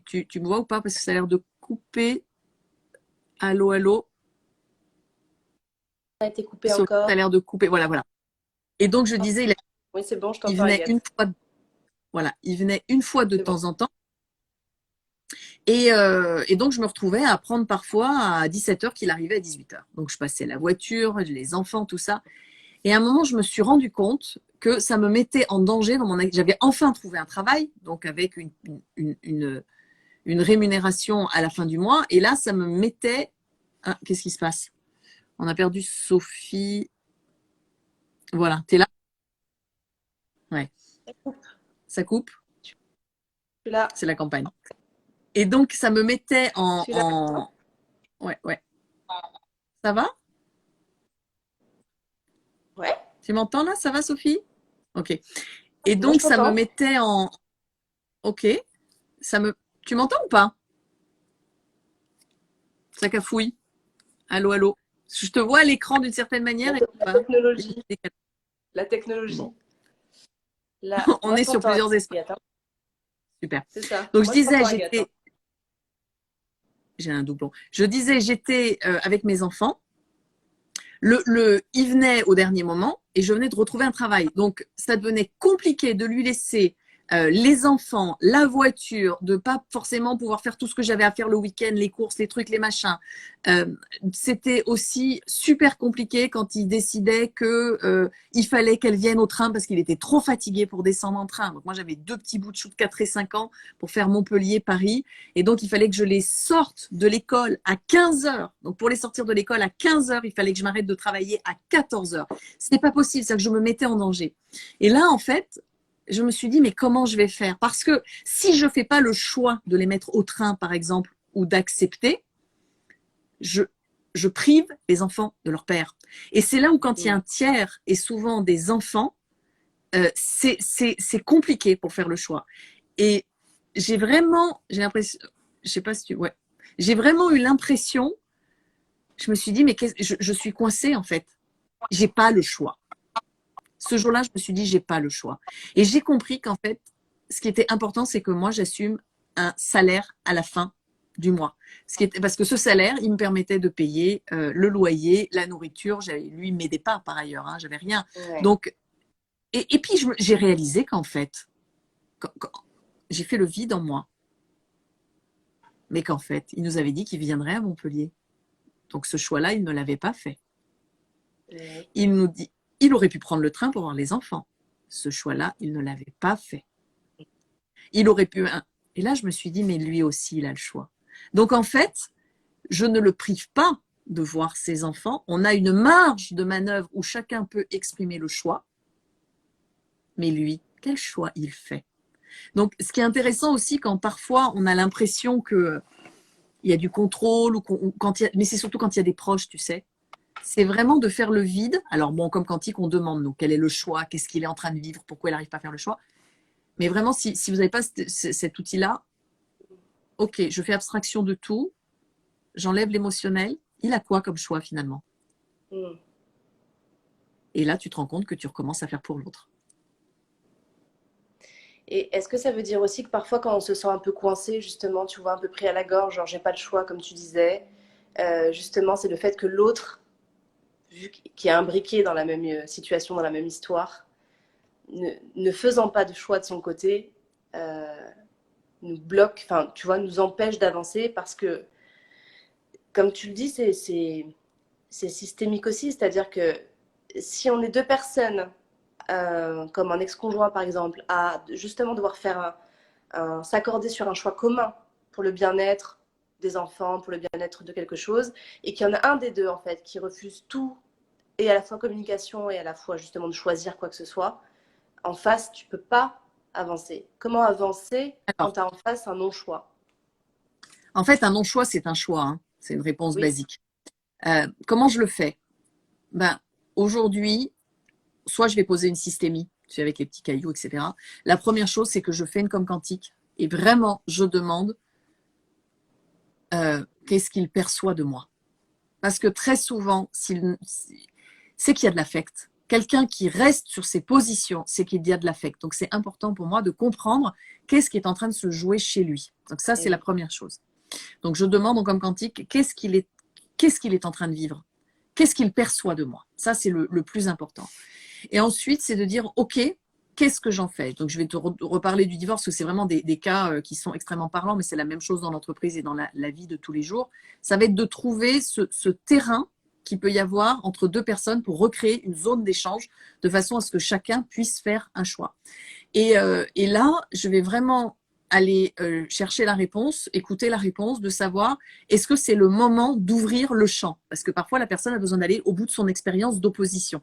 Tu me vois ou pas? Parce que ça a l'air de couper. Allô, allô. Ça a été coupé Ça encore. a l'air de couper. Voilà, voilà. Et donc, je disais, Oui, c'est bon, je il t'entends, venait une Agathe. fois. Voilà, il venait une fois de C'est bon. temps en temps. Et donc, je me retrouvais à apprendre parfois à 17h qu'il arrivait à 18h. Donc, je passais la voiture, les enfants, tout ça. Et à un moment, je me suis rendu compte que ça me mettait en danger j'avais enfin trouvé un travail, donc avec une rémunération à la fin du mois. Et là, ça me mettait… Ah, qu'est-ce qui se passe? On a perdu Sophie. Voilà, t'es là? Ouais. Ça coupe? Là, C'est la campagne. Et donc, ça me mettait là. Ouais, ouais. Ça va? Ouais. Tu m'entends là? Ça va, Sophie? Ok. Et Moi, je donc, ça me t'entends. mettait en… Ok. Tu m'entends ou pas? Ça cafouille. Allô, allô. Je te vois à l'écran d'une certaine manière et La pas. technologie. La technologie. Bon, Là, on moi, est je sur t'entends, plusieurs espaces. Agathe, hein. Super. C'est ça. Donc, je Moi, je disais, t'entends, Agathe, hein. j'ai un doublon. Je disais, j'étais avec mes enfants. Il venait au dernier moment et je venais de retrouver un travail. Donc, ça devenait compliqué de lui laisser les enfants, la voiture, de pas forcément pouvoir faire tout ce que j'avais à faire le week-end, les courses, les trucs, les machins. Euh, C'était aussi super compliqué quand il décidait que il fallait qu'elle vienne au train parce qu'il était trop fatigué pour descendre en train. Donc moi, j'avais deux petits bouts de chou de 4 et 5 ans pour faire Montpellier-Paris. Et donc, il fallait que je les sorte de l'école à 15 heures. Donc, pour les sortir de l'école à 15 heures, il fallait que je m'arrête de travailler à 14 heures. Ce n'est pas possible, c'est que je me mettais en danger. Et là, en fait, je me suis dit, mais comment je vais faire? Parce que si je fais pas le choix de les mettre au train, par exemple, ou d'accepter, je, je prive les enfants de leur père. Et c'est là où, quand il y a un tiers et souvent des enfants, c'est compliqué pour faire le choix. Et j'ai l'impression, je sais pas si tu, ouais, j'ai vraiment eu l'impression, je me suis dit, mais je suis coincée en fait. J'ai pas le choix. Ce jour-là, je me suis dit, j'ai pas le choix. Et j'ai compris qu'en fait, ce qui était important, c'est que moi, j'assume un salaire à la fin du mois. Parce que ce salaire, il me permettait de payer le loyer, la nourriture. Lui, il m'aidait pas par ailleurs, hein, j'avais rien. Ouais. Donc, et puis j'ai réalisé qu'en fait, j'ai fait le vide en moi, mais qu'en fait, il nous avait dit qu'il viendrait à Montpellier. Donc ce choix-là, il ne l'avait pas fait. Ouais. Il nous dit, il aurait pu prendre le train pour voir les enfants. Ce choix-là, il ne l'avait pas fait. Il aurait pu. Et là, je me suis dit, mais lui aussi, il a le choix. Donc en fait, je ne le prive pas de voir ses enfants. On a une marge de manœuvre où chacun peut exprimer le choix. Mais lui, quel choix il fait? Donc, ce qui est intéressant aussi, quand parfois on a l'impression que il y a du contrôle mais c'est surtout quand il y a des proches, tu sais. C'est vraiment de faire le vide. Alors bon, comme Quantique, on demande nous quel est le choix, qu'est-ce qu'il est en train de vivre, pourquoi il n'arrive pas à faire le choix. Mais vraiment, si vous n'avez pas cet outil-là, ok, je fais abstraction de tout, j'enlève l'émotionnel. Il a quoi comme choix finalement? Mm. Et là, tu te rends compte que tu recommences à faire pour l'autre. Et est-ce que ça veut dire aussi que parfois, quand on se sent un peu coincé, justement, tu vois, un peu pris à la gorge, genre j'ai pas le choix, comme tu disais, justement, c'est le fait que l'autre, vu qu'il est imbriqué dans la même situation, dans la même histoire, ne faisant pas de choix de son côté, nous bloque, enfin, tu vois, nous empêche d'avancer parce que, comme tu le dis, c'est systémique aussi, c'est-à-dire que si on est deux personnes, comme un ex-conjoint par exemple, à justement devoir faire s'accorder sur un choix commun pour le bien-être des enfants, pour le bien-être de quelque chose, et qu'il y en a un des deux en fait qui refuse tout, et à la fois communication et à la fois justement de choisir quoi que ce soit, en face, tu peux pas avancer. Comment avancer quand Alors, tu as en face un non-choix? en fait, un non-choix, c'est un choix. Hein. C'est une réponse Oui. basique. Comment je le fais? Ben, aujourd'hui, soit je vais poser une systémie, tu sais, avec les petits cailloux, etc. La première chose, c'est que je fais une com quantique et vraiment, je demande qu'est-ce qu'il perçoit de moi. Parce que très souvent, c'est qu'il y a de l'affect. Quelqu'un qui reste sur ses positions, c'est qu'il y a de l'affect. Donc, c'est important pour moi de comprendre qu'est-ce qui est en train de se jouer chez lui. Donc, ça, Et c'est la oui. première chose. Donc, je demande en com quantique qu'est-ce qu'il est en train de vivre. Qu'est-ce qu'il perçoit de moi. Ça, c'est le plus important. Et ensuite, c'est de dire, OK, qu'est-ce que j'en fais? Donc, je vais te reparler du divorce, parce que c'est vraiment des cas qui sont extrêmement parlants, mais c'est la même chose dans l'entreprise et dans la vie de tous les jours. Ça va être de trouver ce terrain qu'il peut y avoir entre deux personnes pour recréer une zone d'échange de façon à ce que chacun puisse faire un choix. Et là, je vais vraiment aller chercher la réponse, écouter la réponse, de savoir est-ce que c'est le moment d'ouvrir le champ? Parce que parfois, la personne a besoin d'aller au bout de son expérience d'opposition.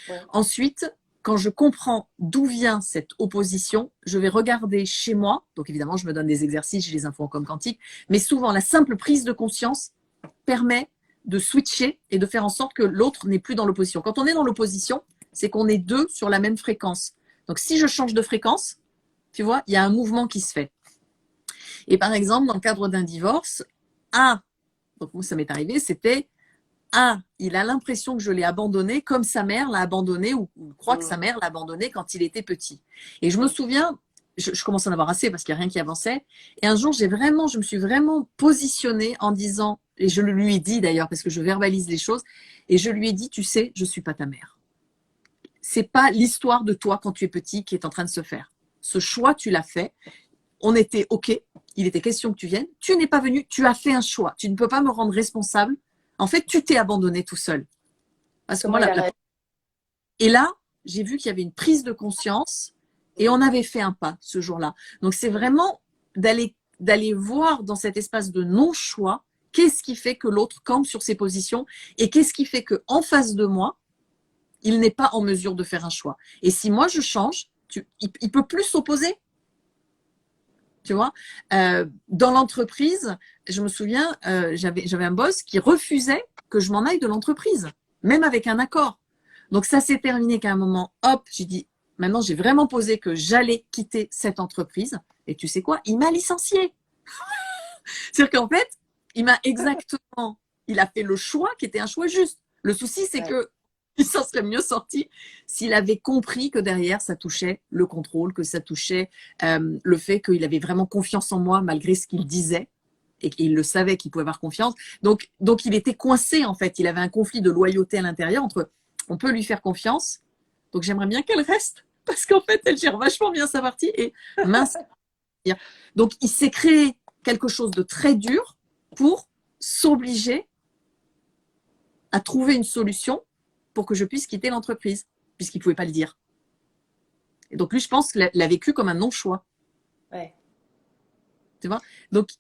Ouais. Ensuite, quand je comprends d'où vient cette opposition, je vais regarder chez moi. Donc évidemment, je me donne des exercices, j'ai les infos en com quantique, mais souvent, la simple prise de conscience permet de switcher et de faire en sorte que l'autre n'est plus dans l'opposition. Quand on est dans l'opposition, c'est qu'on est deux sur la même fréquence. Donc si je change de fréquence, tu vois, il y a un mouvement qui se fait. Et par exemple, dans le cadre d'un divorce, donc moi ça m'est arrivé, c'était il a l'impression que je l'ai abandonné comme sa mère l'a abandonné ou croit que sa mère l'a abandonné quand il était petit. Et je me souviens, je commence à en avoir assez parce qu'il n'y a rien qui avançait. Et un jour, je me suis vraiment positionnée en disant, et je le lui ai dit d'ailleurs parce que je verbalise les choses, et je lui ai dit, tu sais, je suis pas ta mère. C'est pas l'histoire de toi quand tu es petit qui est en train de se faire. Ce choix, tu l'as fait. On était OK. Il était question que tu viennes. Tu n'es pas venu. Tu as fait un choix. Tu ne peux pas me rendre responsable. En fait, tu t'es abandonné tout seul. Parce que moi, Et là, j'ai vu qu'il y avait une prise de conscience et on avait fait un pas ce jour-là. Donc, c'est vraiment d'aller voir dans cet espace de non-choix qu'est-ce qui fait que l'autre campe sur ses positions et qu'est-ce qui fait qu'en face de moi, il n'est pas en mesure de faire un choix. Et si moi, je change, il peut plus s'opposer. Tu vois, dans l'entreprise, je me souviens, j'avais un boss qui refusait que je m'en aille de l'entreprise, même avec un accord. Donc ça s'est terminé qu'à un moment, hop, j'ai dit, maintenant j'ai vraiment posé que j'allais quitter cette entreprise. Et tu sais quoi, il m'a licencié. C'est-à-dire qu'en fait, il a fait le choix qui était un choix juste. Le souci, c'est que il s'en serait mieux sorti s'il avait compris que derrière, ça touchait le contrôle, que ça touchait le fait qu'il avait vraiment confiance en moi malgré ce qu'il disait et qu'il le savait qu'il pouvait avoir confiance. Donc, il était coincé en fait. Il avait un conflit de loyauté à l'intérieur entre on peut lui faire confiance, donc j'aimerais bien qu'elle reste parce qu'en fait, elle gère vachement bien sa partie et mince. Donc, il s'est créé quelque chose de très dur pour s'obliger à trouver une solution pour que je puisse quitter l'entreprise, puisqu'il ne pouvait pas le dire. Et donc, lui, je pense qu'il l'a vécu comme un non-choix. Ouais. Tu vois? Donc,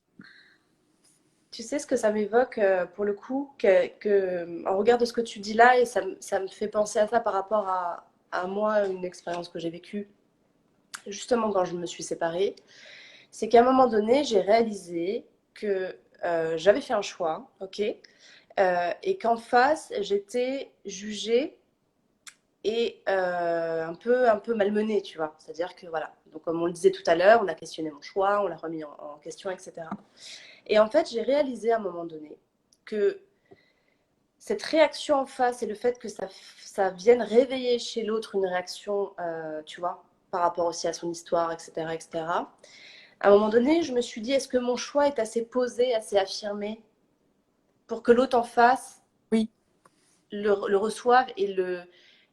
tu sais ce que ça m'évoque pour le coup, en regard de ce que tu dis là, et ça me fait penser à ça par rapport à moi, une expérience que j'ai vécue justement quand je me suis séparée, c'est qu'à un moment donné, j'ai réalisé que j'avais fait un choix, ok, et qu'en face, j'étais jugée et un peu malmenée, tu vois. C'est-à-dire que voilà, donc comme on le disait tout à l'heure, on a questionné mon choix, on l'a remis en question, etc. Et en fait, j'ai réalisé à un moment donné que cette réaction en face et le fait que ça vienne réveiller chez l'autre une réaction, tu vois, par rapport aussi à son histoire, etc., etc., à un moment donné, je me suis dit, est-ce que mon choix est assez posé, assez affirmé pour que l'autre en face oui. le reçoive et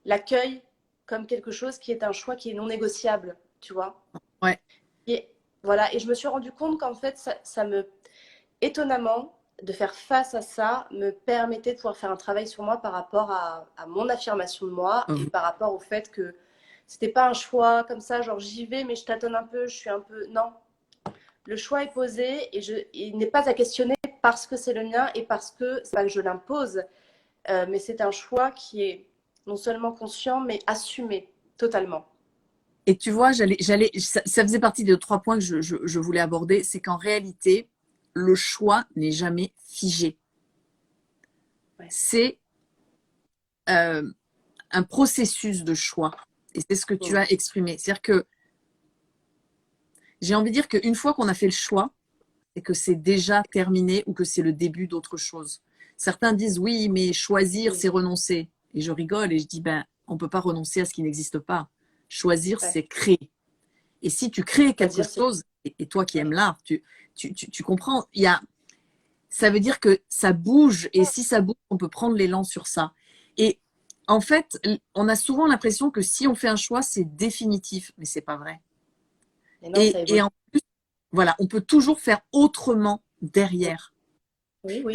l'accueille comme quelque chose qui est un choix qui est non négociable, tu vois. Ouais. Et voilà, et je me suis rendu compte qu'en fait, étonnamment, de faire face à ça me permettait de pouvoir faire un travail sur moi par rapport à mon affirmation de moi et par rapport au fait que c'était pas un choix comme ça, genre j'y vais, mais je tâtonne un peu, je suis un peu. Non, le choix est posé et il n'est pas à questionner parce que c'est le mien et parce que c'est pas que je l'impose, mais c'est un choix qui est non seulement conscient mais assumé totalement. Et tu vois, ça faisait partie des 3 points que je voulais aborder, c'est qu'en réalité, le choix n'est jamais figé. Ouais. C'est un processus de choix. Et c'est ce que tu as exprimé. C'est-à-dire que j'ai envie de dire qu'une fois qu'on a fait le choix, c'est que c'est déjà terminé ou que c'est le début d'autre chose. Certains disent oui, mais choisir, c'est renoncer. Et je rigole et je dis, ben, on ne peut pas renoncer à ce qui n'existe pas. Choisir, c'est créer. Et si tu crées quelque chose, et toi qui aimes l'art, tu comprends, ça veut dire que ça bouge. Et si ça bouge, on peut prendre l'élan sur ça. Et en fait, on a souvent l'impression que si on fait un choix, c'est définitif. Mais ce n'est pas vrai. Et en plus, voilà, on peut toujours faire autrement derrière. Oui, oui.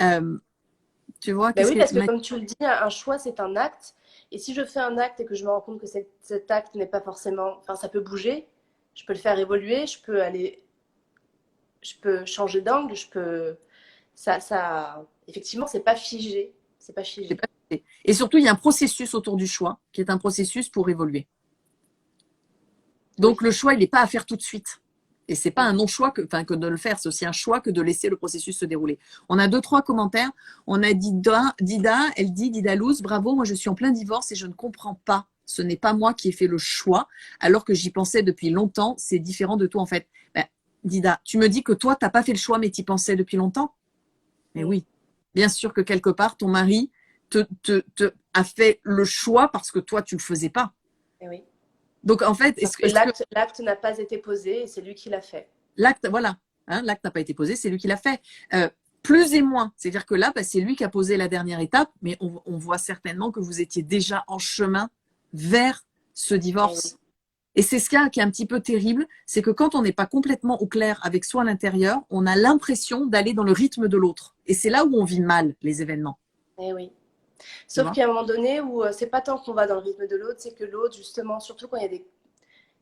Tu vois, Ben qu'est-ce oui, que parce que comme tu le dis, un choix, c'est un acte. Et si je fais un acte et que je me rends compte que cet acte n'est pas forcément... Enfin, ça peut bouger, je peux le faire évoluer, je peux changer d'angle, je peux... Effectivement, c'est pas figé. C'est pas c'est figé. pas fait. Et surtout, il y a un processus autour du choix qui est un processus pour évoluer. Donc Oui. le choix, il n'est pas à faire tout de suite. Et c'est pas un Mm. non-choix que de le faire, c'est aussi un choix que de laisser le processus se dérouler. On a 2, 3 commentaires. On a Dida, elle dit, Dida Luz, bravo, moi je suis en plein divorce et je ne comprends pas. Ce n'est pas moi qui ai fait le choix, alors que j'y pensais depuis longtemps. C'est différent de toi en fait. Ben, Dida, tu me dis que toi, tu n'as pas fait le choix, mais tu y pensais depuis longtemps. Mais Mm. oui, bien sûr que quelque part, ton mari a fait le choix parce que toi, tu ne le faisais pas. Eh oui. Donc en fait, Parce que l'acte n'a pas été posé et c'est lui qui l'a fait. l'acte, voilà, hein, l'acte n'a pas été posé, c'est lui qui l'a fait. Plus et moins, c'est-à-dire que là, bah, c'est lui qui a posé la dernière étape, mais on voit certainement que vous étiez déjà en chemin vers ce Eh oui. divorce. Et c'est ce qui est un petit peu terrible, c'est que quand on n'est pas complètement au clair avec soi à l'intérieur, on a l'impression d'aller dans le rythme de l'autre. Et c'est là où on vit mal les événements. Eh oui. Tu Sauf vois. qu'il y a un moment donné où c'est pas tant qu'on va dans le rythme de l'autre, c'est que l'autre, justement, surtout quand il y a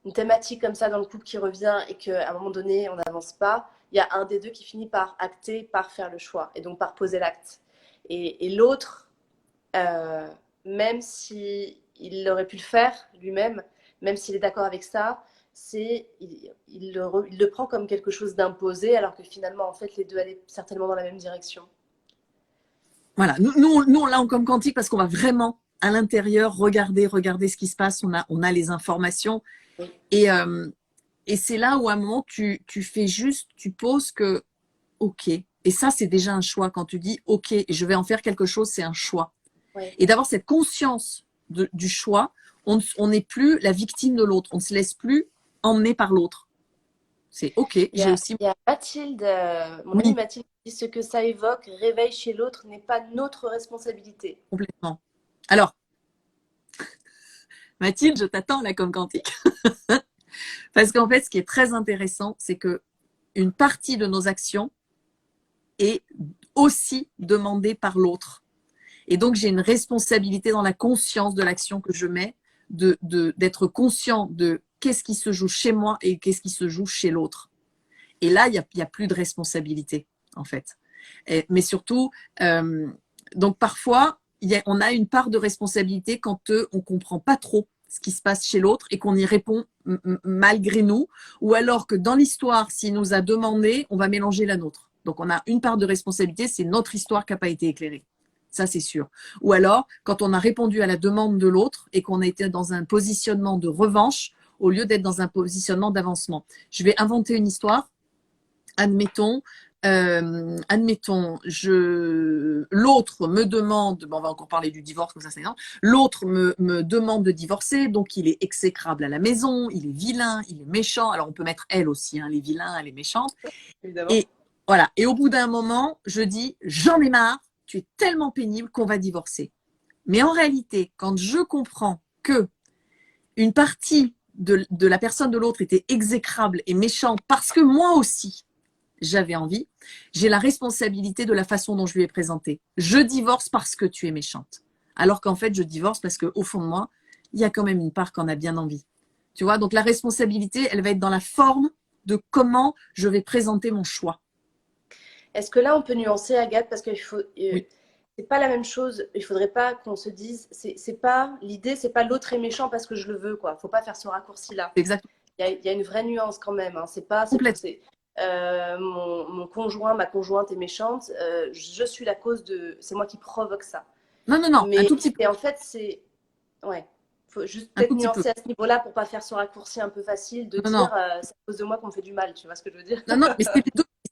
une thématique comme ça dans le couple qui revient et qu'à un moment donné, on n'avance pas, il y a un des deux qui finit par acter, par faire le choix et donc par poser l'acte. Et l'autre, euh, même s'il aurait pu le faire lui-même, même s'il est d'accord avec ça, il le prend comme quelque chose d'imposé alors que finalement, en fait, les deux allaient certainement dans la même direction. Voilà, nous on l'a en comme quantique parce qu'on va vraiment à l'intérieur regarder ce qui se passe, on a les informations. Oui. Et, et c'est là où à un moment, tu fais juste, tu poses que, OK. Et ça, c'est déjà un choix. Quand tu dis, OK, je vais en faire quelque chose, c'est un choix. Oui. Et d'avoir cette conscience du choix, on n'est plus la victime de l'autre. On ne se laisse plus emmener par l'autre. C'est OK, j'ai aussi... Il y a Mathilde, mon amie Oui, Mathilde, qui dit ce que ça évoque, réveil chez l'autre n'est pas notre responsabilité. complètement. Alors, Mathilde, je t'attends là comme quantique. Parce qu'en fait, ce qui est très intéressant, c'est que une partie de nos actions est aussi demandée par l'autre. Et donc, j'ai une responsabilité dans la conscience de l'action que je mets, d'être conscient de qu'est-ce qui se joue chez moi et qu'est-ce qui se joue chez l'autre. Et là, il y a plus de responsabilité, en fait. Mais surtout, donc parfois, on a une part de responsabilité quand on ne comprend pas trop ce qui se passe chez l'autre et qu'on y répond malgré nous, ou alors que dans l'histoire, s'il nous a demandé, on va mélanger la nôtre. Donc on a une part de responsabilité, c'est notre histoire qui n'a pas été éclairée. Ça, c'est sûr. Ou alors, quand on a répondu à la demande de l'autre et qu'on a été dans un positionnement de revanche au lieu d'être dans un positionnement d'avancement. Je vais inventer une histoire. Admettons, l'autre me demande, bon, on va encore parler du divorce, comme ça c'est énorme, l'autre me demande de divorcer, donc il est exécrable à la maison, il est vilain, il est méchant, alors on peut mettre elle aussi, hein, les vilains, elle est méchante, Évidemment. et voilà, et au bout d'un moment, je dis, j'en ai marre, tu es tellement pénible qu'on va divorcer. Mais en réalité, quand je comprends que une partie de la personne de l'autre était exécrable et méchante parce que moi aussi, j'avais envie, j'ai la responsabilité de la façon dont je lui ai présenté. Je divorce parce que tu es méchante. Alors qu'en fait, je divorce parce qu'au fond de moi, il y a quand même une part qu'on a bien envie. Tu vois, donc la responsabilité, elle va être dans la forme de comment je vais présenter mon choix. Est-ce que là, on peut nuancer, Agathe, parce qu'il faut, Oui, c'est pas la même chose. Il faudrait pas qu'on se dise, c'est pas l'idée, c'est pas l'autre est méchant parce que je le veux, quoi. Faut pas faire ce raccourci-là. c'est exactement. Il y a une vraie nuance quand même. Hein. C'est pas, Complètement. mon conjoint, ma conjointe est méchante. Je suis la cause de, c'est moi qui provoque ça. Non, non, non, un Mais tout petit peu. et en fait, c'est, ouais. Faut juste Un peut-être tout petit peu. nuancer à ce niveau-là pour pas faire ce raccourci un peu facile de Non, non. dire c'est à cause de moi qu'on me fait du mal. Tu vois ce que je veux dire? Non, non, mais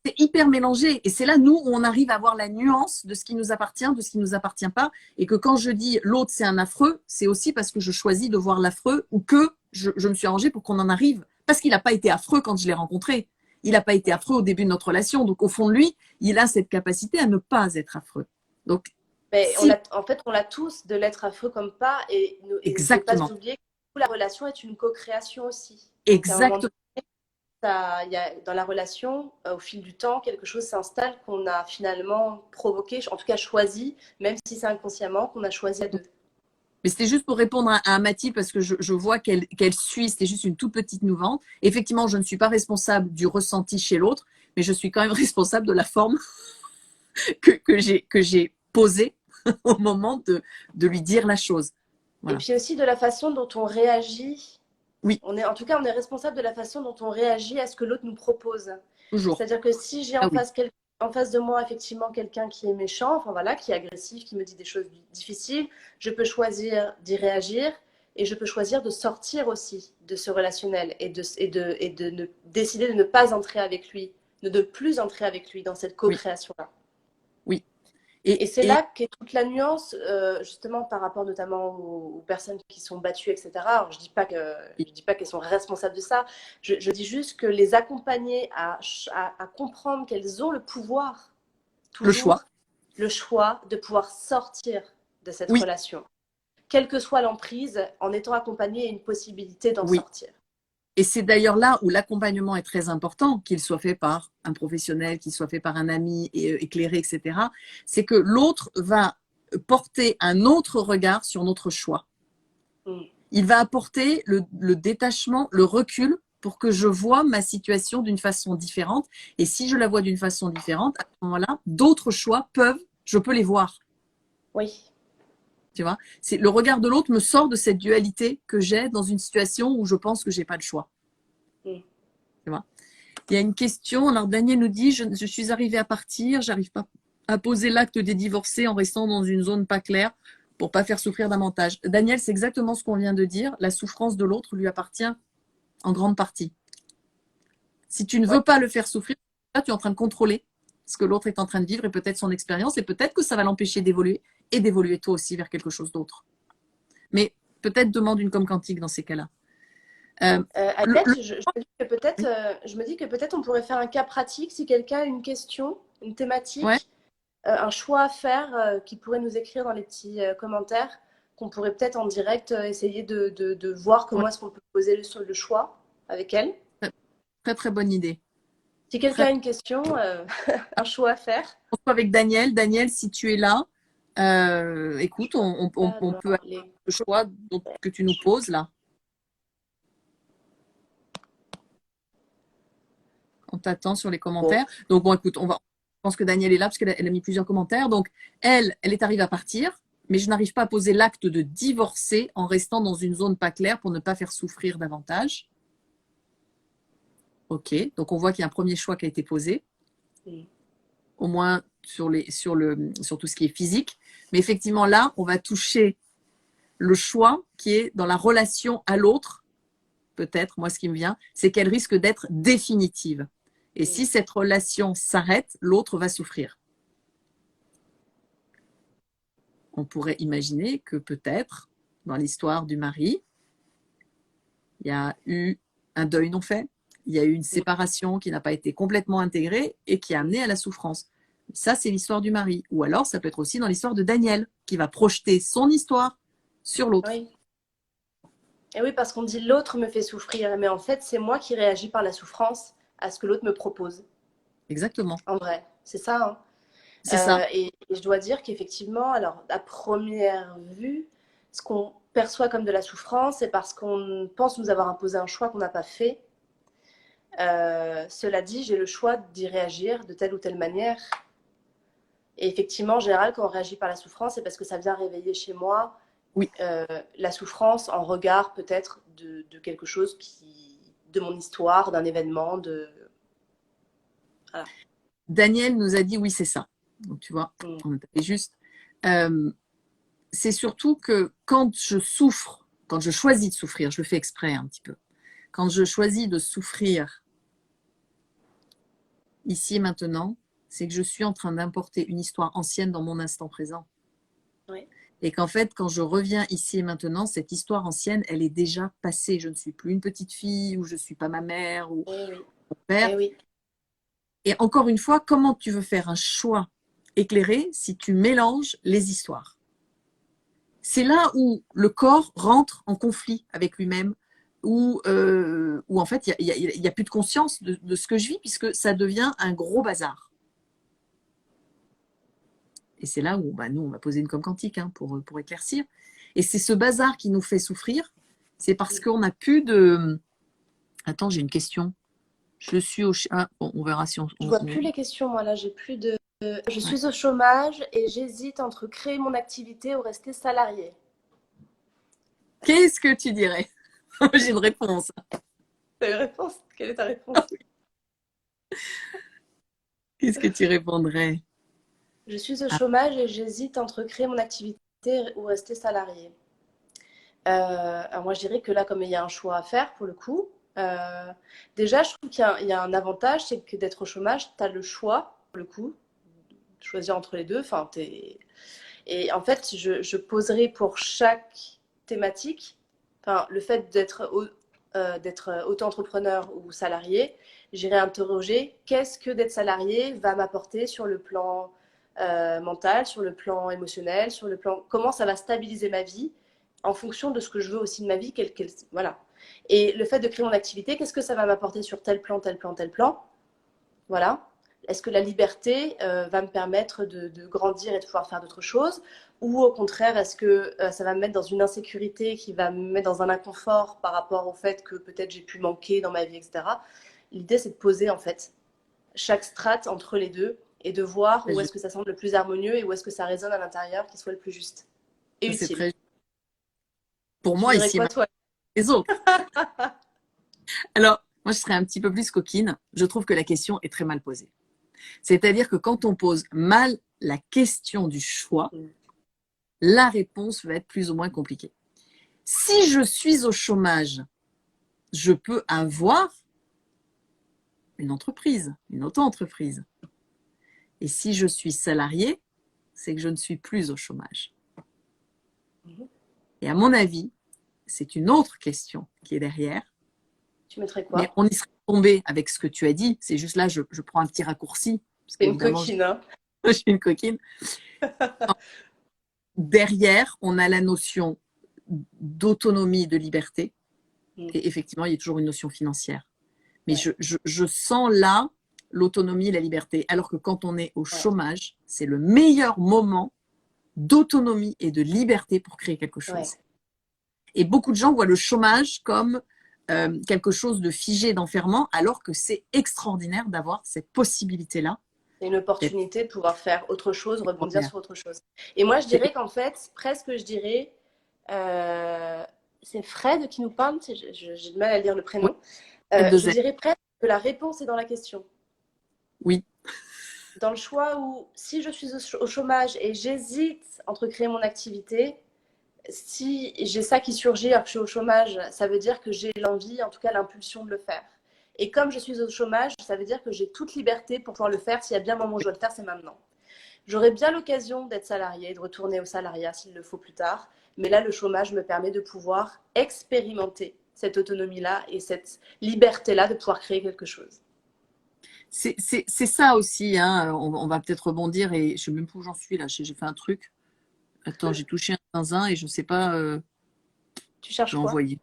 c'est hyper mélangé. Et c'est là, nous, où on arrive à avoir la nuance de ce qui nous appartient, de ce qui ne nous appartient pas. Et que quand je dis l'autre, c'est un affreux, c'est aussi parce que je choisis de voir l'affreux ou que je me suis arrangée pour qu'on en arrive. Parce qu'il n'a pas été affreux quand je l'ai rencontré. Il n'a pas été affreux au début de notre relation. Donc, au fond de lui, il a cette capacité à ne pas être affreux. Donc, Mais si, en fait, on l'a tous de l'être affreux comme pas et ne pas exactement, oublier que la relation est une co-création aussi. Donc, à un moment exactement. donné, il y a, dans la relation, au fil du temps, quelque chose s'installe qu'on a finalement provoqué, en tout cas choisi, même si c'est inconsciemment, qu'on a choisi à deux. Mais c'était juste pour répondre à Mathilde parce que je vois qu'elle suit, c'était juste une toute petite mouvante. Effectivement, je ne suis pas responsable du ressenti chez l'autre, mais je suis quand même responsable de la forme que j'ai posée au moment de lui dire la chose. Et Voilà. puis aussi de la façon dont on réagit. Oui, En tout cas, on est responsable de la façon dont on réagit à ce que l'autre nous propose. toujours. C'est-à-dire que si j'ai Ah oui, en face de moi effectivement quelqu'un qui est méchant, enfin voilà, qui est agressif, qui me dit des choses difficiles, je peux choisir d'y réagir et je peux choisir de sortir aussi de ce relationnel et de décider de ne pas entrer avec lui, de ne plus entrer avec lui dans cette oui, co-création-là. oui. Et c'est là qu'est toute la nuance, justement, par rapport notamment aux personnes qui sont battues, etc. Alors, je dis pas qu'elles sont responsables de ça. Je dis juste que les accompagner à comprendre qu'elles ont le pouvoir, Le choix. toujours le choix de pouvoir sortir de cette Oui, relation, quelle que soit l'emprise, en étant accompagné et une possibilité d'en oui. sortir. Et c'est d'ailleurs là où l'accompagnement est très important, qu'il soit fait par un professionnel, qu'il soit fait par un ami éclairé, etc. C'est que l'autre va porter un autre regard sur notre choix. Mm. Il va apporter le détachement, le recul pour que je vois ma situation d'une façon différente. Et si je la vois d'une façon différente, à ce moment-là, d'autres choix je peux les voir. Oui. Tu vois, c'est le regard de l'autre me sort de cette dualité que j'ai dans une situation où je pense que j'ai pas le choix. Mm. Tu vois. Il y a une question. Alors Daniel nous dit je suis arrivée à partir, j'arrive pas à poser l'acte des divorcés en restant dans une zone pas claire pour pas faire souffrir davantage. Daniel, c'est exactement ce qu'on vient de dire. La souffrance de l'autre lui appartient en grande partie. Si tu ne Ouais. veux pas le faire souffrir, là, tu es en train de contrôler ce que l'autre est en train de vivre et peut-être son expérience et peut-être que ça va l'empêcher d'évoluer et d'évoluer toi aussi vers quelque chose d'autre. Mais peut-être demande une com quantique dans ces cas-là. Annette, je me dis que peut-être on pourrait faire un cas pratique si quelqu'un a une question, une Ouais, thématique, un choix à faire, qui pourrait nous écrire dans les petits commentaires, qu'on pourrait peut-être en direct essayer de voir ouais, comment est-ce qu'on peut poser le choix avec elle. très très bonne idée. Si quelqu'un Très a une question, un choix à faire. avec Daniel. Daniel, si tu es là, écoute, Choix on dans peut avoir les... le choix que tu nous poses là. On t'attend sur les commentaires. Donc bon, écoute, je pense que Daniel est là parce qu'elle a mis plusieurs commentaires. Donc elle est arrivée à partir, mais je n'arrive pas à poser l'acte de divorcer en restant dans une zone pas claire pour ne pas faire souffrir davantage. Ok, donc on voit qu'il y a un premier choix qui a été posé, Mm. au moins sur tout ce qui est physique. Mais effectivement, là, on va toucher le choix qui est dans la relation à l'autre. Peut-être, moi, ce qui me vient, c'est qu'elle risque d'être définitive. Et Mm. si cette relation s'arrête, l'autre va souffrir. On pourrait imaginer que peut-être, dans l'histoire du mari, il y a eu un deuil non fait, il y a eu une séparation qui n'a pas été complètement intégrée et qui a amené à la souffrance. Ça, c'est l'histoire du mari. Ou alors, ça peut être aussi dans l'histoire de Daniel, qui va projeter son histoire sur l'autre. Oui. Et oui, parce qu'on dit l'autre me fait souffrir, mais en fait, c'est moi qui réagis par la souffrance à ce que l'autre me propose. Exactement. En vrai, c'est ça, hein. C'est ça. Et je dois dire qu'effectivement, alors à première vue, ce qu'on perçoit comme de la souffrance, c'est parce qu'on pense nous avoir imposé un choix qu'on n'a pas fait. Cela dit, j'ai le choix d'y réagir de telle ou telle manière. Et effectivement, en général, quand on réagit par la souffrance, c'est parce que ça vient réveiller chez moi Oui. la souffrance en regard peut-être de quelque chose de mon histoire, d'un événement, voilà. Daniel nous a dit oui, c'est ça. Donc, tu vois, Mm. on était juste. Euh, c'est surtout que quand je souffre, quand je choisis de souffrir, je le fais exprès un petit peu, quand je choisis de souffrir ici et maintenant, c'est que je suis en train d'importer une histoire ancienne dans mon instant présent. Oui. Et qu'en fait, quand je reviens ici et maintenant, cette histoire ancienne, elle est déjà passée. Je ne suis plus une petite fille ou je ne suis pas ma mère ou Eh oui. mon père. Eh oui. Et encore une fois, comment tu veux faire un choix éclairé si tu mélanges les histoires? C'est là où le corps rentre en conflit avec lui-même, où en fait, il y a plus de conscience de ce que je vis, puisque ça devient un gros bazar. Et c'est là où nous, on va poser une com quantique pour éclaircir. Et c'est ce bazar qui nous fait souffrir. C'est parce qu'on n'a plus de... Attends, j'ai une question. Je suis au... Ah, bon, on verra si on... Je vois plus les questions, moi, là, j'ai plus de... Je suis au chômage et j'hésite entre créer mon activité ou rester salarié. Qu'est-ce que tu dirais? J'ai une réponse. T'as une réponse? Quelle est ta réponse? Qu'est-ce que tu répondrais? Je suis au chômage et j'hésite entre créer mon activité ou rester salarié. Alors moi, je dirais que là, comme il y a un choix à faire, pour le coup, déjà, je trouve qu'il y a un avantage, c'est que d'être au chômage, tu as le choix, pour le coup, de choisir entre les deux. Enfin, et en fait, je poserai pour chaque thématique, enfin, le fait d'être auto-entrepreneur ou salarié, j'irai interroger qu'est-ce que d'être salarié va m'apporter sur le plan mental, sur le plan émotionnel, sur le plan comment ça va stabiliser ma vie en fonction de ce que je veux aussi de ma vie, voilà. Et le fait de créer mon activité, qu'est-ce que ça va m'apporter sur tel plan, tel plan, tel plan, voilà. Est-ce que la liberté va me permettre de grandir et de pouvoir faire d'autres choses? Ou au contraire, est-ce que ça va me mettre dans une insécurité qui va me mettre dans un inconfort par rapport au fait que peut-être j'ai pu manquer dans ma vie, etc. L'idée, c'est de poser en fait chaque strate entre les deux et de voir où est-ce que ça semble le plus harmonieux et où est-ce que ça résonne à l'intérieur qui soit le plus juste et C'est utile. très... Pour Tu moi, dirais ici, quoi, toi? les autres. Alors, moi, je serais un petit peu plus coquine. Je trouve que la question est très mal posée. C'est-à-dire que quand on pose mal la question du choix, la réponse va être plus ou moins compliquée. Si je suis au chômage, je peux avoir une entreprise, une auto-entreprise. Et si je suis salarié, c'est que je ne suis plus au chômage. Et à mon avis, c'est une autre question qui est derrière. Tu mettrais Mais quoi? on y serait tombé avec ce que tu as dit. C'est juste là, je prends un petit raccourci. Parce C'est une qu'évidemment, coquine, hein? je suis une coquine. Derrière, on a la notion d'autonomie, de liberté. Et effectivement, il y a toujours une notion financière. Mais je sens là l'autonomie et la liberté. Alors que quand on est au chômage, c'est le meilleur moment d'autonomie et de liberté pour créer quelque chose. Ouais. Et beaucoup de gens voient le chômage comme quelque chose de figé, d'enfermant, alors que c'est extraordinaire d'avoir cette possibilité-là. C'est une opportunité de pouvoir faire autre chose, rebondir sur autre chose. Et moi, je dirais qu'en fait, presque, je dirais, c'est Fred qui nous parle, j'ai du mal à lire le prénom. Je dirais presque que la réponse est dans la question. Oui. Dans le choix où, si je suis au chômage et j'hésite entre créer mon activité, si j'ai ça qui surgit alors que je suis au chômage, ça veut dire que j'ai l'envie, en tout cas l'impulsion de le faire. Et comme je suis au chômage, ça veut dire que j'ai toute liberté pour pouvoir le faire. S'il y a bien un moment où je dois le faire, c'est maintenant. J'aurai bien l'occasion d'être salarié, de retourner au salariat s'il le faut plus tard. Mais là, le chômage me permet de pouvoir expérimenter cette autonomie-là et cette liberté-là de pouvoir créer quelque chose. C'est ça aussi, hein. On va peut-être rebondir et je ne sais même pas où j'en suis là. J'ai fait un truc. Attends, j'ai touché un zinzin et je ne sais pas. Tu cherches J'ai quoi? envoyé.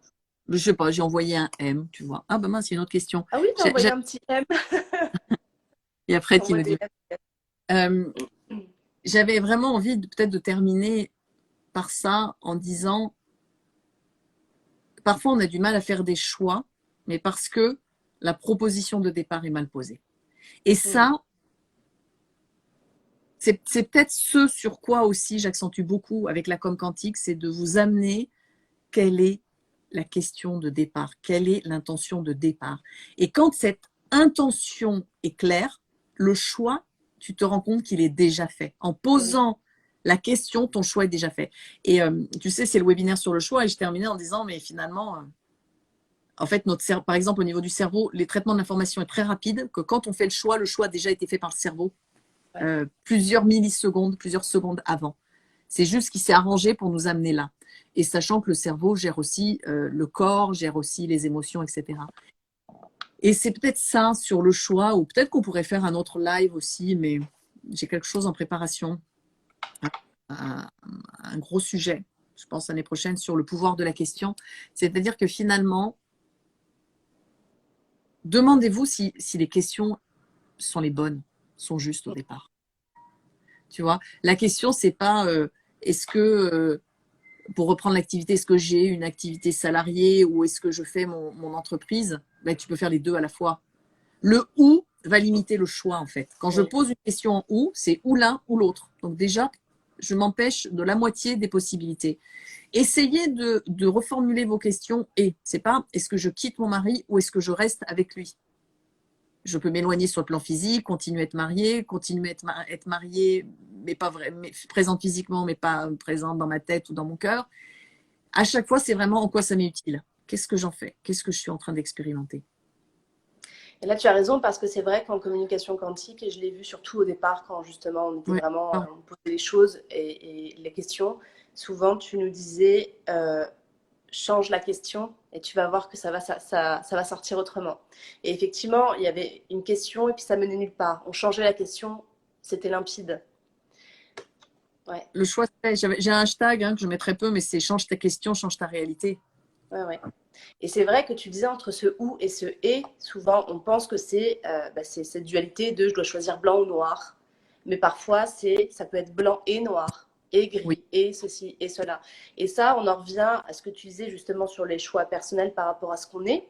Je sais pas, j'ai envoyé un M, tu vois. Ah ben mince, il y a une autre question. Ah oui, t'as envoyé un petit M. Il y a Fred qui me dit. J'avais vraiment envie peut-être de terminer par ça en disant, parfois on a du mal à faire des choix, mais parce que la proposition de départ est mal posée. Et ça, c'est peut-être ce sur quoi aussi j'accentue beaucoup avec la com quantique, c'est de vous amener quelle est la question de départ, quelle est l'intention de départ. Et quand cette intention est claire, le choix, tu te rends compte qu'il est déjà fait. En posant la question, ton choix est déjà fait. Et tu sais, c'est le webinaire sur le choix et je terminais en disant, mais finalement, en fait, notre cerveau, par exemple, au niveau du cerveau, les traitements de l'information est très rapide, que quand on fait le choix a déjà été fait par le cerveau plusieurs millisecondes, plusieurs secondes avant. C'est juste qu'il s'est arrangé pour nous amener là. Et sachant que le cerveau gère aussi le corps, gère aussi les émotions, etc. Et c'est peut-être ça sur le choix, ou peut-être qu'on pourrait faire un autre live aussi, mais j'ai quelque chose en préparation. Un gros sujet, je pense, l'année prochaine, sur le pouvoir de la question. C'est-à-dire que finalement, demandez-vous si les questions sont les bonnes, sont justes au départ. Tu vois, la question, c'est pas est-ce que, pour reprendre l'activité, est-ce que j'ai une activité salariée ou est-ce que je fais mon entreprise? Ben, tu peux faire les deux à la fois. Le ou va limiter le choix, en fait. Quand je Oui. pose une question en ou, c'est ou l'un ou l'autre. Donc déjà, je m'empêche de la moitié des possibilités. Essayez de reformuler vos questions et c'est pas est-ce que je quitte mon mari ou est-ce que je reste avec lui. Je peux m'éloigner sur le plan physique, continuer à être mariée, continuer à être mariée, mais pas vrai, mais présente physiquement, mais pas présente dans ma tête ou dans mon cœur. À chaque fois, c'est vraiment en quoi ça m'est utile. Qu'est-ce que j'en fais? Qu'est-ce que je suis en train d'expérimenter? Et là, tu as raison parce que c'est vrai qu'en communication quantique, et je l'ai vu surtout au départ quand justement on était Ouais. vraiment, on posait les choses et les questions, souvent tu nous disais change la question et tu vas voir que ça va sortir autrement. Et effectivement, il y avait une question et puis ça menait nulle part. On changeait la question, c'était limpide. Ouais, Le choix, j'ai un hashtag que je mets très peu, mais c'est change ta question, change ta réalité. ouais, ouais. Et c'est vrai que tu disais entre ce ou et ce et, souvent on pense que c'est cette dualité de je dois choisir blanc ou noir. Mais parfois ça peut être blanc et noir, et Oui, gris, et ceci et cela. Et ça, on en revient à ce que tu disais justement sur les choix personnels par rapport à ce qu'on est,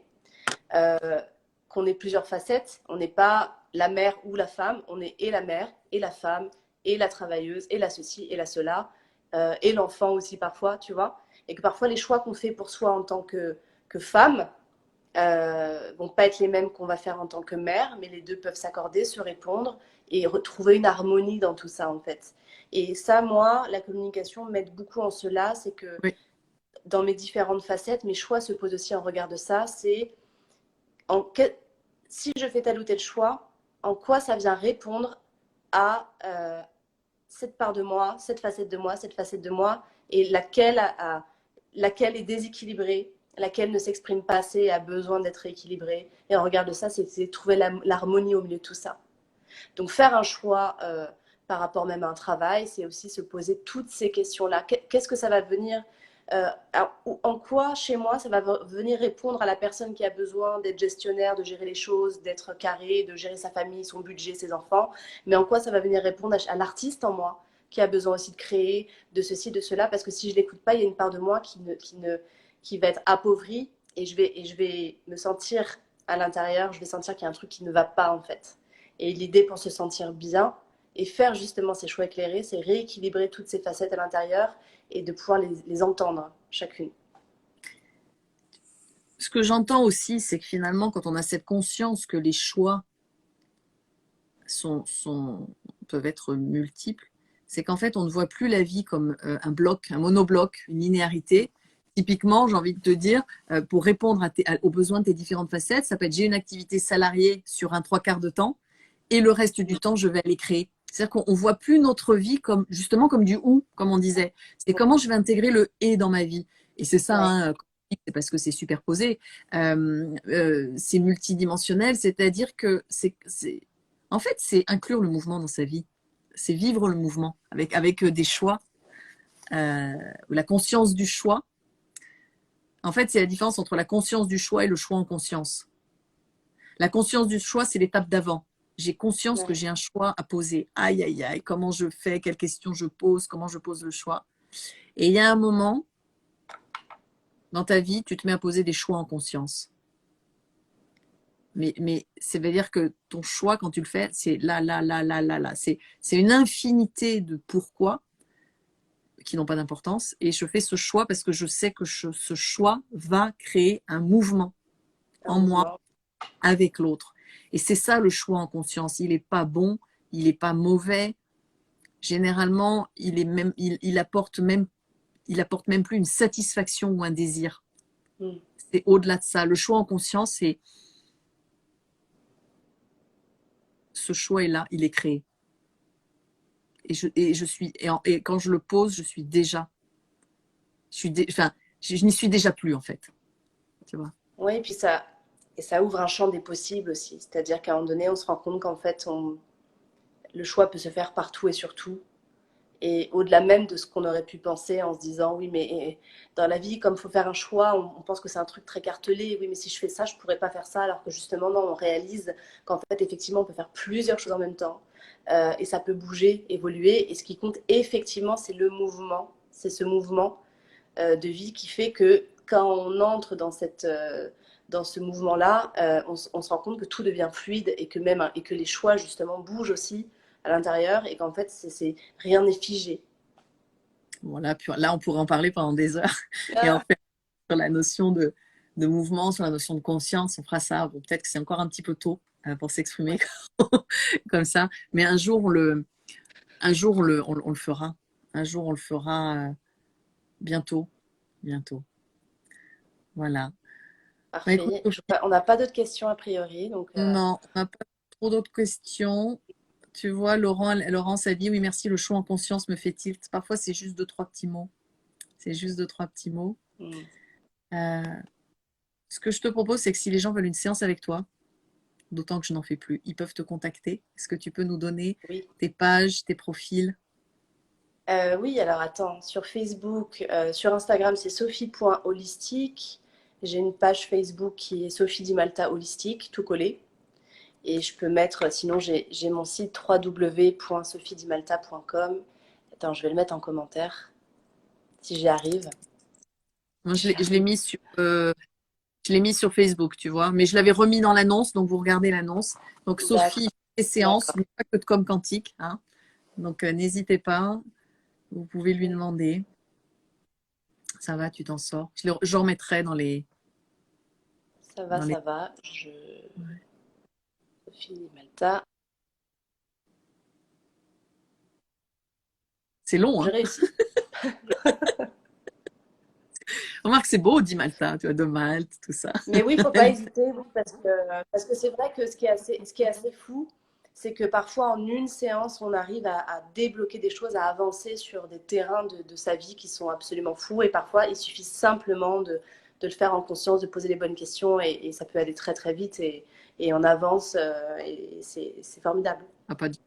euh, qu'on ait plusieurs facettes. On n'est pas la mère ou la femme, on est et la mère, et la femme, et la travailleuse, et la ceci, et la cela, et l'enfant aussi parfois, tu vois. Et que parfois les choix qu'on fait pour soi en tant que femme vont pas être les mêmes qu'on va faire en tant que mère, mais les deux peuvent s'accorder, se répondre et retrouver une harmonie dans tout ça en fait. Et ça, moi, la communication m'aide beaucoup en cela, c'est que oui. dans mes différentes facettes, mes choix se posent aussi en regard de ça. C'est en que... si je fais tel ou tel choix, en quoi ça vient répondre à cette part de moi, cette facette de moi, cette facette de moi, et laquelle est déséquilibrée, laquelle ne s'exprime pas assez et a besoin d'être rééquilibrée. Et en regard de ça, c'est trouver l'harmonie au milieu de tout ça. Donc faire un choix par rapport même à un travail, c'est aussi se poser toutes ces questions-là. Qu'est-ce que ça va venir en quoi, chez moi, ça va venir répondre à la personne qui a besoin d'être gestionnaire, de gérer les choses, d'être carré, de gérer sa famille, son budget, ses enfants, mais en quoi ça va venir répondre à l'artiste en moi, qui a besoin aussi de créer, de ceci, de cela, parce que si je ne l'écoute pas, il y a une part de moi qui va être appauvrie et je vais me sentir à l'intérieur, je vais sentir qu'il y a un truc qui ne va pas en fait. Et l'idée pour se sentir bien et faire justement ces choix éclairés, c'est rééquilibrer toutes ces facettes à l'intérieur et de pouvoir les entendre chacune. Ce que j'entends aussi, c'est que finalement, quand on a cette conscience que les choix peuvent être multiples, c'est qu'en fait, on ne voit plus la vie comme un bloc, un monobloc, une linéarité. Typiquement, j'ai envie de te dire, pour répondre aux besoins de tes différentes facettes, ça peut être j'ai une activité salariée sur un trois quarts de temps et le reste du temps, je vais aller créer. C'est-à-dire qu'on ne voit plus notre vie comme justement comme du ou, comme on disait. C'est comment je vais intégrer le et dans ma vie. Et c'est ça, Ouais. hein, c'est parce que c'est superposé, c'est multidimensionnel, c'est-à-dire que en fait, c'est inclure le mouvement dans sa vie. C'est vivre le mouvement avec des choix, la conscience du choix. En fait, c'est la différence entre la conscience du choix et le choix en conscience. La conscience du choix, c'est l'étape d'avant. J'ai conscience que Ouais. j'ai un choix à poser. Aïe, aïe, aïe, comment je fais, quelles questions je pose, comment je pose le choix. Et il y a un moment dans ta vie, tu te mets à poser des choix en conscience. Mais ça veut dire que ton choix, quand tu le fais, c'est là, là, là, là, là, là. C'est une infinité de pourquoi qui n'ont pas d'importance. Et je fais ce choix parce que je sais que ce choix va créer un mouvement Un en moi mouvement. avec l'autre. Et c'est ça le choix en conscience. Il n'est pas bon, il n'est pas mauvais. Généralement, il apporte même plus une satisfaction ou un désir. Mm. C'est au-delà de ça. Le choix en conscience, c'est ce choix est là, il est créé. Et quand je le pose, je suis déjà, enfin, je n'y suis déjà plus en fait. Tu vois. Oui, et ça ouvre un champ des possibles aussi. C'est-à-dire qu'à un moment donné, on se rend compte qu'en fait, le choix peut se faire partout et surtout. Et au-delà même de ce qu'on aurait pu penser en se disant, oui, mais dans la vie, comme il faut faire un choix, on pense que c'est un truc très cartelé. Oui, mais si je fais ça, je ne pourrais pas faire ça. Alors que justement, non, on réalise qu'en fait, effectivement, on peut faire plusieurs choses en même temps. Et ça peut bouger, évoluer. Et ce qui compte, effectivement, c'est le mouvement. C'est ce mouvement de vie qui fait que quand on entre dans ce mouvement-là, on se rend compte que tout devient fluide et que, et que les choix, justement, bougent aussi à l'intérieur et qu'en fait, rien n'est figé. Bon, là, on pourrait en parler pendant des heures. Et en Ah, fait, sur la notion de mouvement, sur la notion de conscience, on fera ça. Bon, peut-être que c'est encore un petit peu tôt pour s'exprimer comme ça. Mais un jour, on le fera. Un jour, on le fera bientôt. Bientôt. Voilà. Bah, écoute, parfait. On n'a pas d'autres questions a priori. Donc, non, on n'a pas trop d'autres questions. Tu vois, Laurence a dit oui, merci, le choix en conscience me fait tilt. Parfois, c'est juste deux, trois petits mots. C'est juste deux, trois petits mots. Euh, Ce que je te propose, c'est que si les gens veulent une séance avec toi, d'autant que je n'en fais plus, ils peuvent te contacter. Est-ce que tu peux nous donner oui. tes pages, tes profils? Oui, alors attends, sur Facebook, sur Instagram, c'est sophie.holistique. J'ai une page Facebook qui est Sophie Di Malta Holistique, tout collé. Et je peux mettre, sinon j'ai mon site www.sophiedimalta.com. Attends, je vais le mettre en commentaire, si j'y arrive. Moi, J'y je l'ai arrive. mis sur Facebook, tu vois, mais je l'avais remis dans l'annonce, donc vous regardez l'annonce. Donc Sophie D'accord, fait des séances, d'accord. mais pas que de com quantique, hein. Donc n'hésitez pas, vous pouvez lui demander. Ça va, tu t'en sors. Je remettrai dans les, Ça va, dans les. ça va. Sophie Di Malta. C'est long, J'ai hein. réussi. Remarque, c'est beau, dit Malta, tu vois, de Malte, tout ça. Mais oui, il ne faut pas hésiter, oui, parce que c'est vrai que ce qui est assez fou, c'est que parfois en une séance, on arrive à débloquer des choses, à avancer sur des terrains de sa vie qui sont absolument fous. Et parfois, il suffit simplement de le faire en conscience, de poser les bonnes questions, et ça peut aller très très vite, et on avance, et c'est formidable. Ah, pas du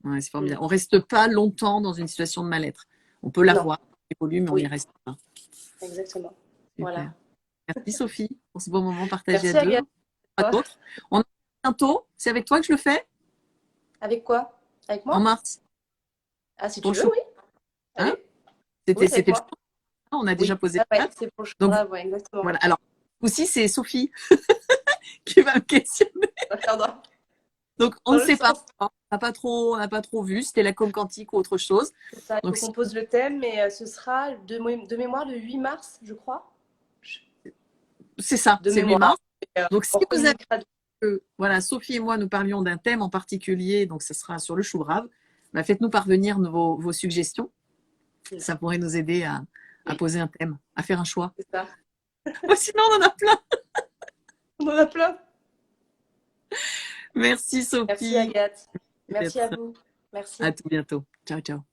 Ouais, c'est Mm. formidable. On reste pas longtemps dans une situation de mal-être. On peut Non, l'avoir, on évolue, mais on y oui, reste pas. exactement. Super. Voilà. Merci Sophie pour ce beau moment partagé à Merci deux. Agathe. À d'autres. On a bientôt. C'est avec toi que je le fais Avec quoi? Avec en moi? mars Ah, si pour tu le veux, chou. oui. Hein? Allez. Oui, c'est avec C'était le moi. chou. On a déjà Oui, posé ouais, le ouais, cadre. c'est pour le Donc choix, ouais, exactement. voilà. Alors aussi c'est Sophie qui va me questionner. Dans Donc on dans ne l'autre sait pas. sens. On n'a pas trop vu. C'était la com quantique ou autre chose. C'est ça, il Donc faut qu'on pose le thème, mais ce sera de mémoire le 8 mars, je crois. c'est ça, De c'est le 8 mémoire. mars. Donc si On vous avez communiquera. voilà, Sophie et moi, nous parlions d'un thème en particulier, donc ce sera sur le chou brave. Bah, faites-nous parvenir vos suggestions. Ça pourrait nous aider à Oui, poser un thème, à faire un choix. c'est ça. Sinon, on en a plein. On en a plein. Merci Merci Sophie. Agathe. Merci à Peut-être vous. Merci. à tout bientôt. Ciao, ciao.